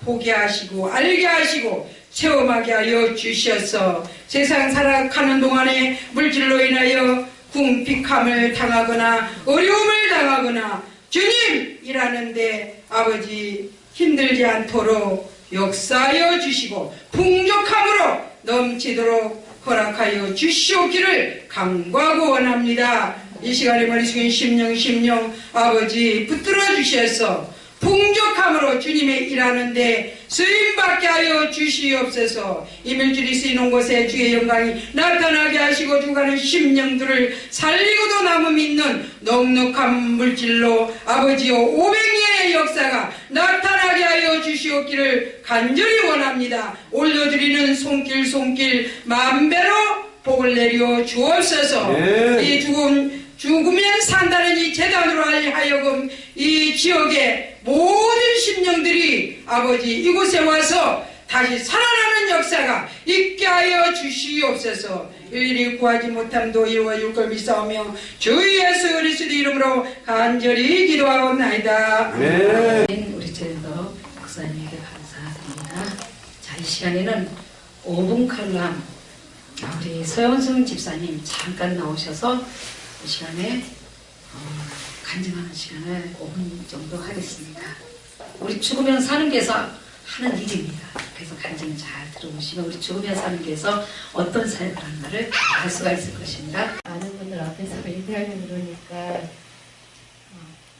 보게 하시고 알게 하시고 체험하게 하여 주셔서 세상 살아가는 동안에 물질로 인하여 궁핍함을 당하거나 어려움을 당하거나 주님 일하는데 아버지 힘들지 않도록 역사하여 주시고 풍족함으로 넘치도록 허락하여 주시옵기를 간구하고 원합니다. 이 시간에 머리 숙인 심령 아버지 붙들어 주셔서 풍족함으로 주님의 일하는데 쓰임받게 하여 주시옵소서. 이밀줄이 쓰이는 곳에 주의 영광이 나타나게 하시고 죽어가는 심령들을 살리고도 남음 있는 넉넉한 물질로 아버지여 500년의 역사가 나타나게 하여 주시옵기를 간절히 원합니다. 올려드리는 손길 만배로 복을 내려 주옵소서. 이 죽으면 산다는 이 재단으로 하여금 이 지역의 모든 심령들이 아버지 이곳에 와서 다시 살아나는 역사가 있게 하여 주시옵소서. 일일이 구하지 못함도 이루어 줄 걸 믿사오며 주 예수 그리스도 이름으로 간절히 기도하옵나이다. 우리 제도 목사님에게 감사드립니다. 자, 이 시간에는 5분 칼럼 우리 서영승 집사님 잠깐 나오셔서 이 시간에 간증하는 시간을 5분 정도 하겠습니다. 우리 죽으면 사는 게서 하는 일입니다. 그래서 간증 잘 들어보시면 우리 죽으면 사는 게서 어떤 삶을 하는가를 알 수가 있을 것입니다. 많은 분들 앞에서 얘기하려고 그러니까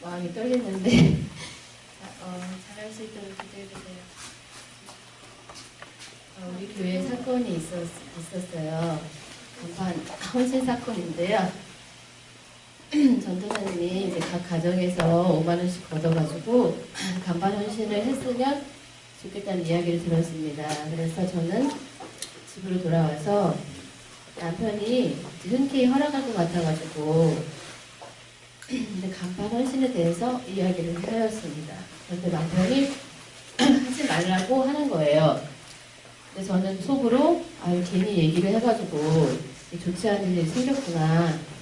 마음이 떨리는데 잘할 수 있도록 기도해주세요. 우리 교회에 사건이 있었어요. 간판 헌신 사건인데요. 전도사님이 이제 각 가정에서 5만원씩 걷어가지고 간판 헌신을 했으면 좋겠다는 이야기를 들었습니다. 그래서 저는 집으로 돌아와서 남편이 흔쾌히 허락할 것 같아가지고 근데 간판 헌신에 대해서 이야기를 하였습니다. 그런데 남편이 하지 말라고 하는 거예요. 근데 저는 속으로 괜히 얘기를 해가지고 좋지 않은 일이 생겼구나.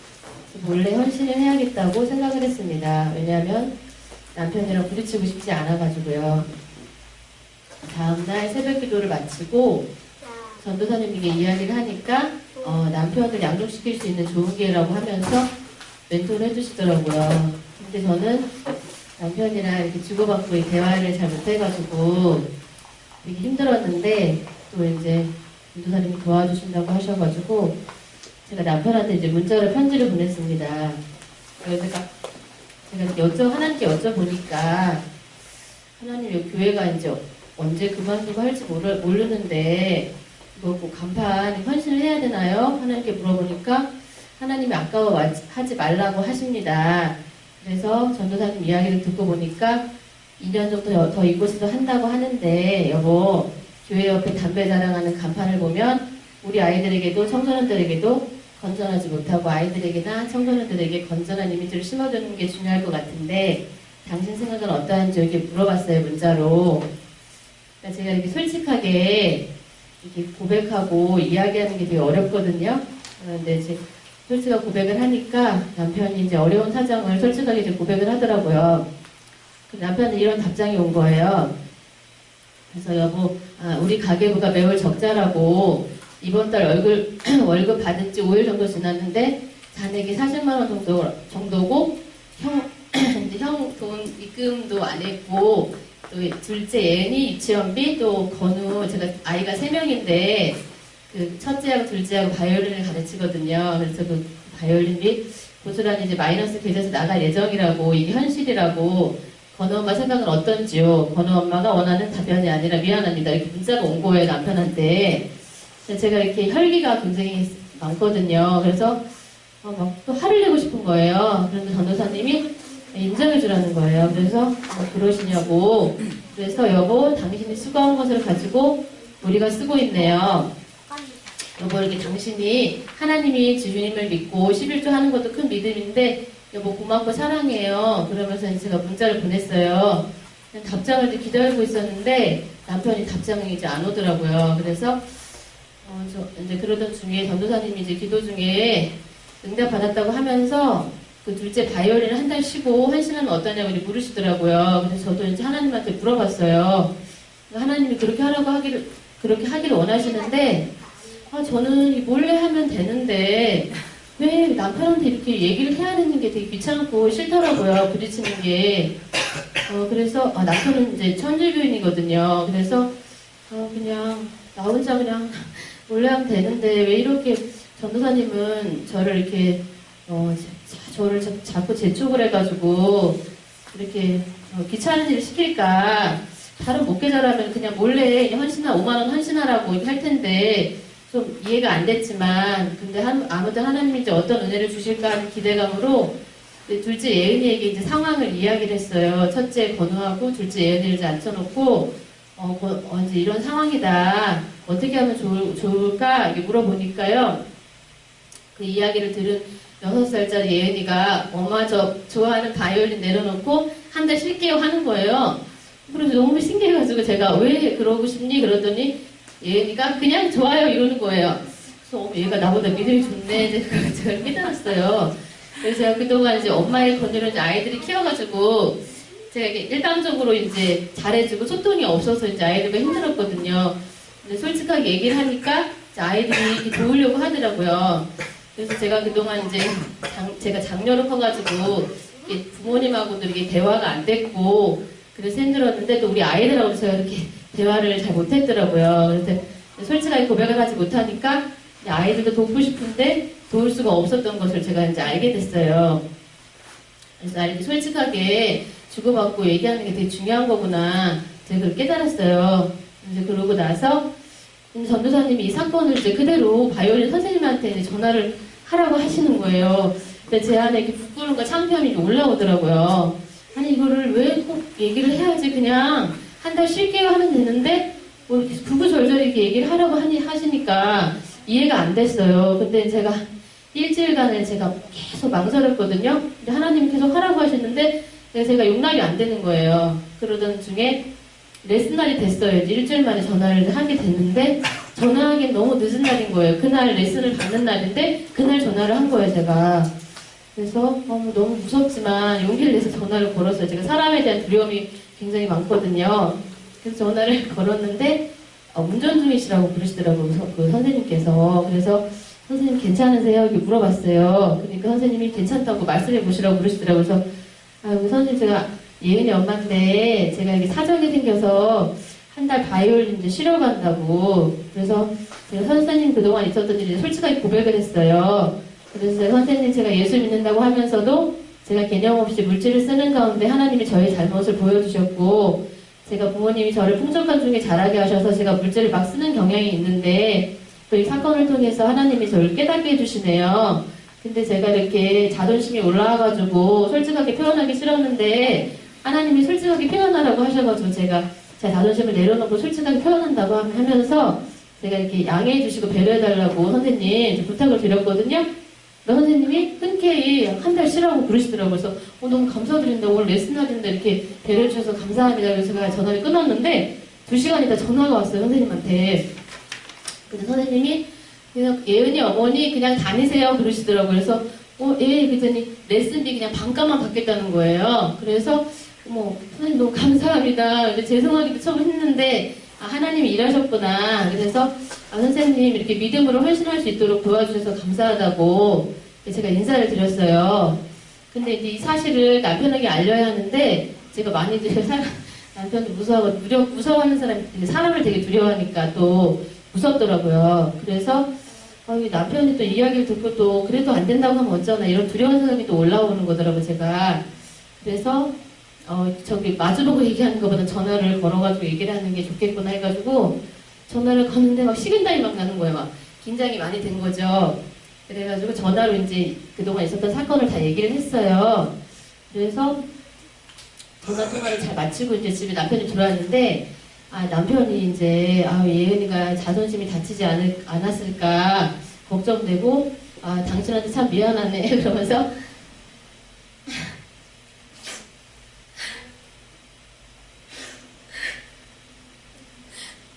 몰래 헌신을 해야겠다고 생각을 했습니다. 왜냐하면 남편이랑 부딪히고 싶지 않아가지고요. 다음날 새벽 기도를 마치고 전도사님에게 이야기를 하니까 남편을 양육시킬 수 있는 좋은 기회라고 하면서 멘토를 해주시더라고요. 근데 저는 남편이랑 이렇게 주고받고 대화를 잘 못해가지고 되게 힘들었는데 또 이제 전도사님이 도와주신다고 하셔가지고 제가 남편한테 이제 문자로 편지를 보냈습니다. 그래서 제가 하나님께 여쭤보니까 하나님 교회가 이제 언제 그만두고 할지 모르는데 이거 꼭 간판 헌신을 해야 되나요? 하나님께 물어보니까 하나님이 아까워하지 말라고 하십니다. 그래서 전도사님 이야기를 듣고 보니까 2년 정도 더 이곳에서 한다고 하는데 여보 교회 옆에 담배 자랑하는 간판을 보면 우리 아이들에게도 청소년들에게도 건전하지 못하고 아이들에게나 청소년들에게 건전한 이미지를 심어주는 게 중요할 것 같은데 당신 생각은 어떠한지 이렇게 물어봤어요. 문자로. 그러니까 제가 이렇게 솔직하게 이렇게 고백하고 이야기하는 게 되게 어렵거든요. 그런데 이제 솔직하게 고백을 하니까 남편이 이제 어려운 사정을 솔직하게 이제 고백을 하더라고요. 남편은 이런 답장이 온 거예요. 그래서 여보, 우리 가계부가 매월 적자라고 이번 달 월급 받은 지 5일 정도 지났는데 잔액이 40만 원 정도고 형 돈 입금도 안 했고 또 둘째 예은이 유치원비 또 건우 제가 아이가 3명인데 그 첫째하고 둘째하고 바이올린을 가르치거든요. 그래서 그 바이올린비 고스란히 이제 마이너스 계좌에서 나갈 예정이라고 이게 현실이라고 건우 엄마 생각은 어떤지요? 건우 엄마가 원하는 답변이 아니라 미안합니다. 이렇게 문자가 온 거예요 남편한테. 제가 이렇게 혈기가 굉장히 많거든요. 그래서 막 또 화를 내고 싶은 거예요. 그런데 전도사님이 인정해 주라는 거예요. 그래서 그러시냐고. 그래서 여보 당신이 수고한 것을 가지고 우리가 쓰고 있네요. 여보 이렇게 당신이 하나님이 주님을 믿고 11조 하는 것도 큰 믿음인데 여보 고맙고 사랑해요. 그러면서 제가 문자를 보냈어요. 답장을 기다리고 있었는데 남편이 답장이 이제 안 오더라고요. 그래서 이제 그러던 중에 전도사님이 이제 기도 중에 응답 받았다고 하면서 그 둘째 바이올린을 한 달 쉬고 헌신하면 어떠냐고 물으시더라고요. 그래서 저도 이제 하나님한테 물어봤어요. 하나님이 그렇게 하기를 원하시는데 저는 몰래 하면 되는데 왜 남편한테 이렇게 얘기를 해야 되는 게 되게 귀찮고 싫더라고요. 부딪히는 게. 그래서 남편은 이제 천주교인이거든요. 그래서 그냥 나 혼자 그냥 원래 하면 되는데 왜 이렇게 전도사님은 저를 이렇게 저를 자꾸 재촉을 해가지고 이렇게 귀찮은 일을 시킬까. 다른 목회자라면 그냥 몰래 헌신하 5만 원 헌신하라고 이렇게 할 텐데 좀 이해가 안 됐지만 근데 아무튼 하나님이 이제 어떤 은혜를 주실까 하는 기대감으로 둘째 예은이에게 이제 상황을 이야기를 했어요. 첫째 건우하고 둘째 예은이를 이제 앉혀놓고 이제 이런 상황이다. 어떻게 하면 좋을까? 이렇게 물어보니까요. 그 이야기를 들은 6살짜리 예은이가 엄마 저 좋아하는 바이올린 내려놓고 한 달 쉴게요 하는 거예요. 그래서 너무 신기해가지고 제가 왜 그러고 싶니? 그러더니 예은이가 그냥 좋아요 이러는 거예요. 그래서 얘가 나보다 믿음이 좋네. 제가 깨달았어요. 그래서 제가 그동안 이제 엄마의 권유를 이제 아이들이 키워가지고 제가 이게 일방적으로 이제 잘해주고 소통이 없어서 이제 아이들과 힘들었거든요. 근데 솔직하게 얘기를 하니까 이제 아이들이 이렇게 도우려고 하더라고요. 그래서 제가 그동안 이제 제가 장녀로 커가지고 이렇게 부모님하고도 이렇게 대화가 안 됐고 그래서 힘들었는데 또 우리 아이들하고 제가 이렇게 대화를 잘 못했더라고요. 그래서 솔직하게 고백을 하지 못하니까 아이들도 돕고 싶은데 도울 수가 없었던 것을 제가 이제 알게 됐어요. 그래서 이렇게 솔직하게 주고받고 얘기하는 게 되게 중요한 거구나. 제가 그걸 깨달았어요. 이제 그러고 나서 전도사님이 이 사건을 이제 그대로 바이올린 선생님한테 이제 전화를 하라고 하시는 거예요. 근데 제 안에 이렇게 부끄러움과 창피함이 올라오더라고요. 아니 이거를 왜 꼭 얘기를 해야지 그냥 한 달 쉴게요 하면 되는데 뭐 이렇게 부부절절 이렇게 얘기를 하라고 하시니까 이해가 안 됐어요. 근데 제가 일주일간을 제가 계속 망설였거든요. 근데 하나님이 계속 하라고 하시는데 제가 용납이 안 되는 거예요. 그러던 중에 레슨 날이 됐어요. 이제 일주일 만에 전화를 하게 됐는데 전화하기엔 너무 늦은 날인 거예요. 그날 레슨을 받는 날인데 그날 전화를 한 거예요, 제가. 그래서 너무 무섭지만 용기를 내서 전화를 걸었어요. 제가 사람에 대한 두려움이 굉장히 많거든요. 그래서 전화를 걸었는데 운전 중이시라고 부르시더라고요. 그 선생님께서. 그래서 선생님 괜찮으세요? 이렇게 물어봤어요. 그러니까 선생님이 괜찮다고 말씀해 보시라고 그러시더라고요. 그래서 아이고 선생님 제가 예은이 엄마인데 제가 이게 사정이 생겨서 한 달 바이올린 이제 쉬러 간다고. 그래서 제가 선생님 그동안 있었던 일을 솔직하게 고백을 했어요. 그래서 선생님 제가 예수 믿는다고 하면서도 제가 개념 없이 물질을 쓰는 가운데 하나님이 저의 잘못을 보여주셨고 제가 부모님이 저를 풍족한 중에 자라게 하셔서 제가 물질을 막 쓰는 경향이 있는데 또 이 사건을 통해서 하나님이 저를 깨닫게 해주시네요. 근데 제가 이렇게 자존심이 올라와가지고 솔직하게 표현하기 싫었는데 하나님이 솔직하게 표현하라고 하셔가지고 제가 제 자존심을 내려놓고 솔직하게 표현한다고 하면서 제가 이렇게 양해해 주시고 배려해달라고 선생님 부탁을 드렸거든요. 선생님이 흔쾌히 한 달 쉬라고 부르시더라고요. 그래서 너무 감사드린다. 오늘 레슨 날인데 이렇게 배려해 주셔서 감사합니다. 그래서 제가 전화를 끊었는데 2시간 있다 전화가 왔어요. 선생님한테. 근데 선생님이 그냥 예은이 어머니 그냥 다니세요 그러시더라고요. 그래서 예 그랬더니 레슨비 그냥 반값만 받겠다는 거예요. 그래서 선생님 너무 감사합니다. 근데 죄송하기도 처음 했는데 하나님이 일하셨구나. 그래서 선생님 이렇게 믿음으로 헌신할 수 있도록 도와주셔서 감사하다고 제가 인사를 드렸어요. 근데 이제 이 사실을 남편에게 알려야 하는데 제가 많이들 남편도 무서워하는 사람이 사람을 되게 두려워하니까 또 무섭더라고요. 그래서 남편이 또 이야기를 듣고 또 그래도 안 된다고 하면 어쩌나 이런 두려운 생각이 또 올라오는 거더라고요. 제가. 그래서 저기 마주보고 얘기하는 것보다 전화를 걸어가지고 얘기를 하는 게 좋겠구나 해가지고 전화를 거는데 막 식은땀이 막 나는 거예요. 막 긴장이 많이 된 거죠. 그래가지고 전화로 이제 그동안 있었던 사건을 다 얘기를 했어요. 그래서 전화 통화를 잘 마치고 이제 집에 남편이 들어왔는데 남편이 이제 예은이가 자존심이 다치지 않았을까 걱정되고 당신한테 참 미안하네 그러면서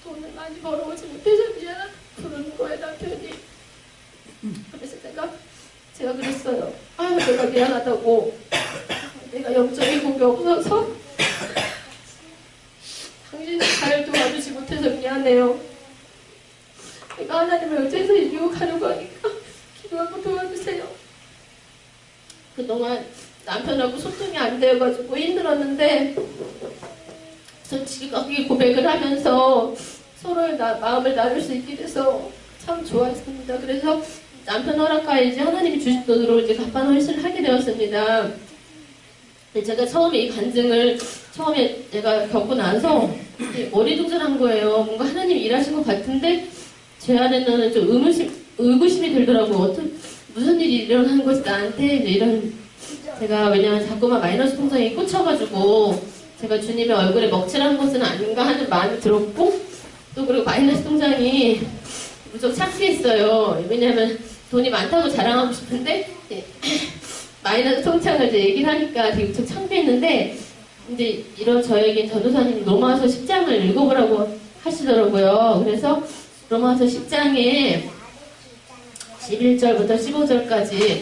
돈을 많이 벌어오지 못해서 미안하다 그러는 거예요 남편이. 그래서 제가 그랬어요. 내가 미안하다고. 내가 영적인 공이 없어서 당신을 잘 도와주지 못해서 미안해요. 내가 하나님을 어째서 유혹하려고 하니까 기도하고 도와주세요. 그동안 남편하고 소통이 안 되어가지고 힘들었는데 솔직하게 고백을 하면서 서로의 마음을 나눌 수 있게 돼서 참 좋았습니다. 그래서 남편 허락하에 이제 하나님이 주신 돈으로 이제 간판 헌신을 하게 되었습니다. 근데 제가 처음에 이 간증을 처음에 제가 겪고 나서 어리둥절한 거예요. 뭔가 하나님이 일하신 것 같은데 제 안에는 좀 의구심이 들더라고요. 무슨 일이 일어나는 거지 나한테 이제 이런 제가 왜냐면 자꾸만 마이너스 통장에 꽂혀가지고 제가 주님의 얼굴에 먹칠한 것은 아닌가 하는 마음이 들었고 또 그리고 마이너스 통장이 무척 창피했어요. 왜냐하면 돈이 많다고 자랑하고 싶은데 마이너스 통장을 이제 얘기를 하니까 되게 무척 창피했는데 근데 이런 저에게 전도사님이 로마서 10장을 읽어보라고 하시더라고요. 그래서 로마서 10장에 11절부터 15절까지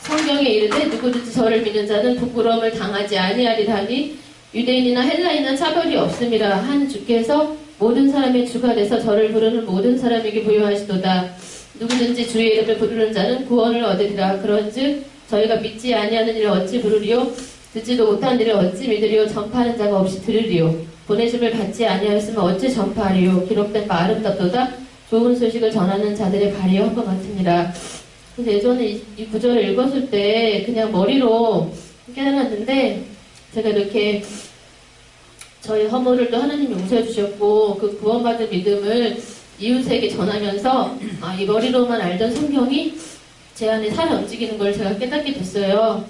성경에 이르되 누구든지 저를 믿는 자는 부끄러움을 당하지 아니하리라 하니 유대인이나 헬라인이나 차별이 없음이라 한 주께서 모든 사람의 주가 돼서 저를 부르는 모든 사람에게 부여하시도다. 누구든지 주의 이름을 부르는 자는 구원을 얻으리라. 그런즉 저희가 믿지 아니하는 일을 어찌 부르리요? 듣지도 못한 일을 어찌 믿으리요? 전파하는 자가 없이 들으리요? 보내심을 받지 아니하였으면 어찌 전파하리요? 기록된 바 아름답도다. 좋은 소식을 전하는 자들의 발이여 한 것 같으니라. 근데 예전에 이 구절을 읽었을 때 그냥 머리로 깨달았는데 제가 이렇게 저희 허물을 또 하나님이 용서해 주셨고 그 구원받은 믿음을 이웃에게 전하면서 이 머리로만 알던 성경이 제 안에 살아 움직이는 걸 제가 깨닫게 됐어요.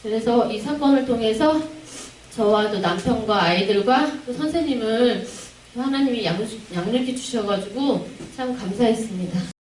그래서 이 사건을 통해서 저와 또 남편과 아이들과 또 선생님을 하나님이 양육해 주셔가지고 참 감사했습니다.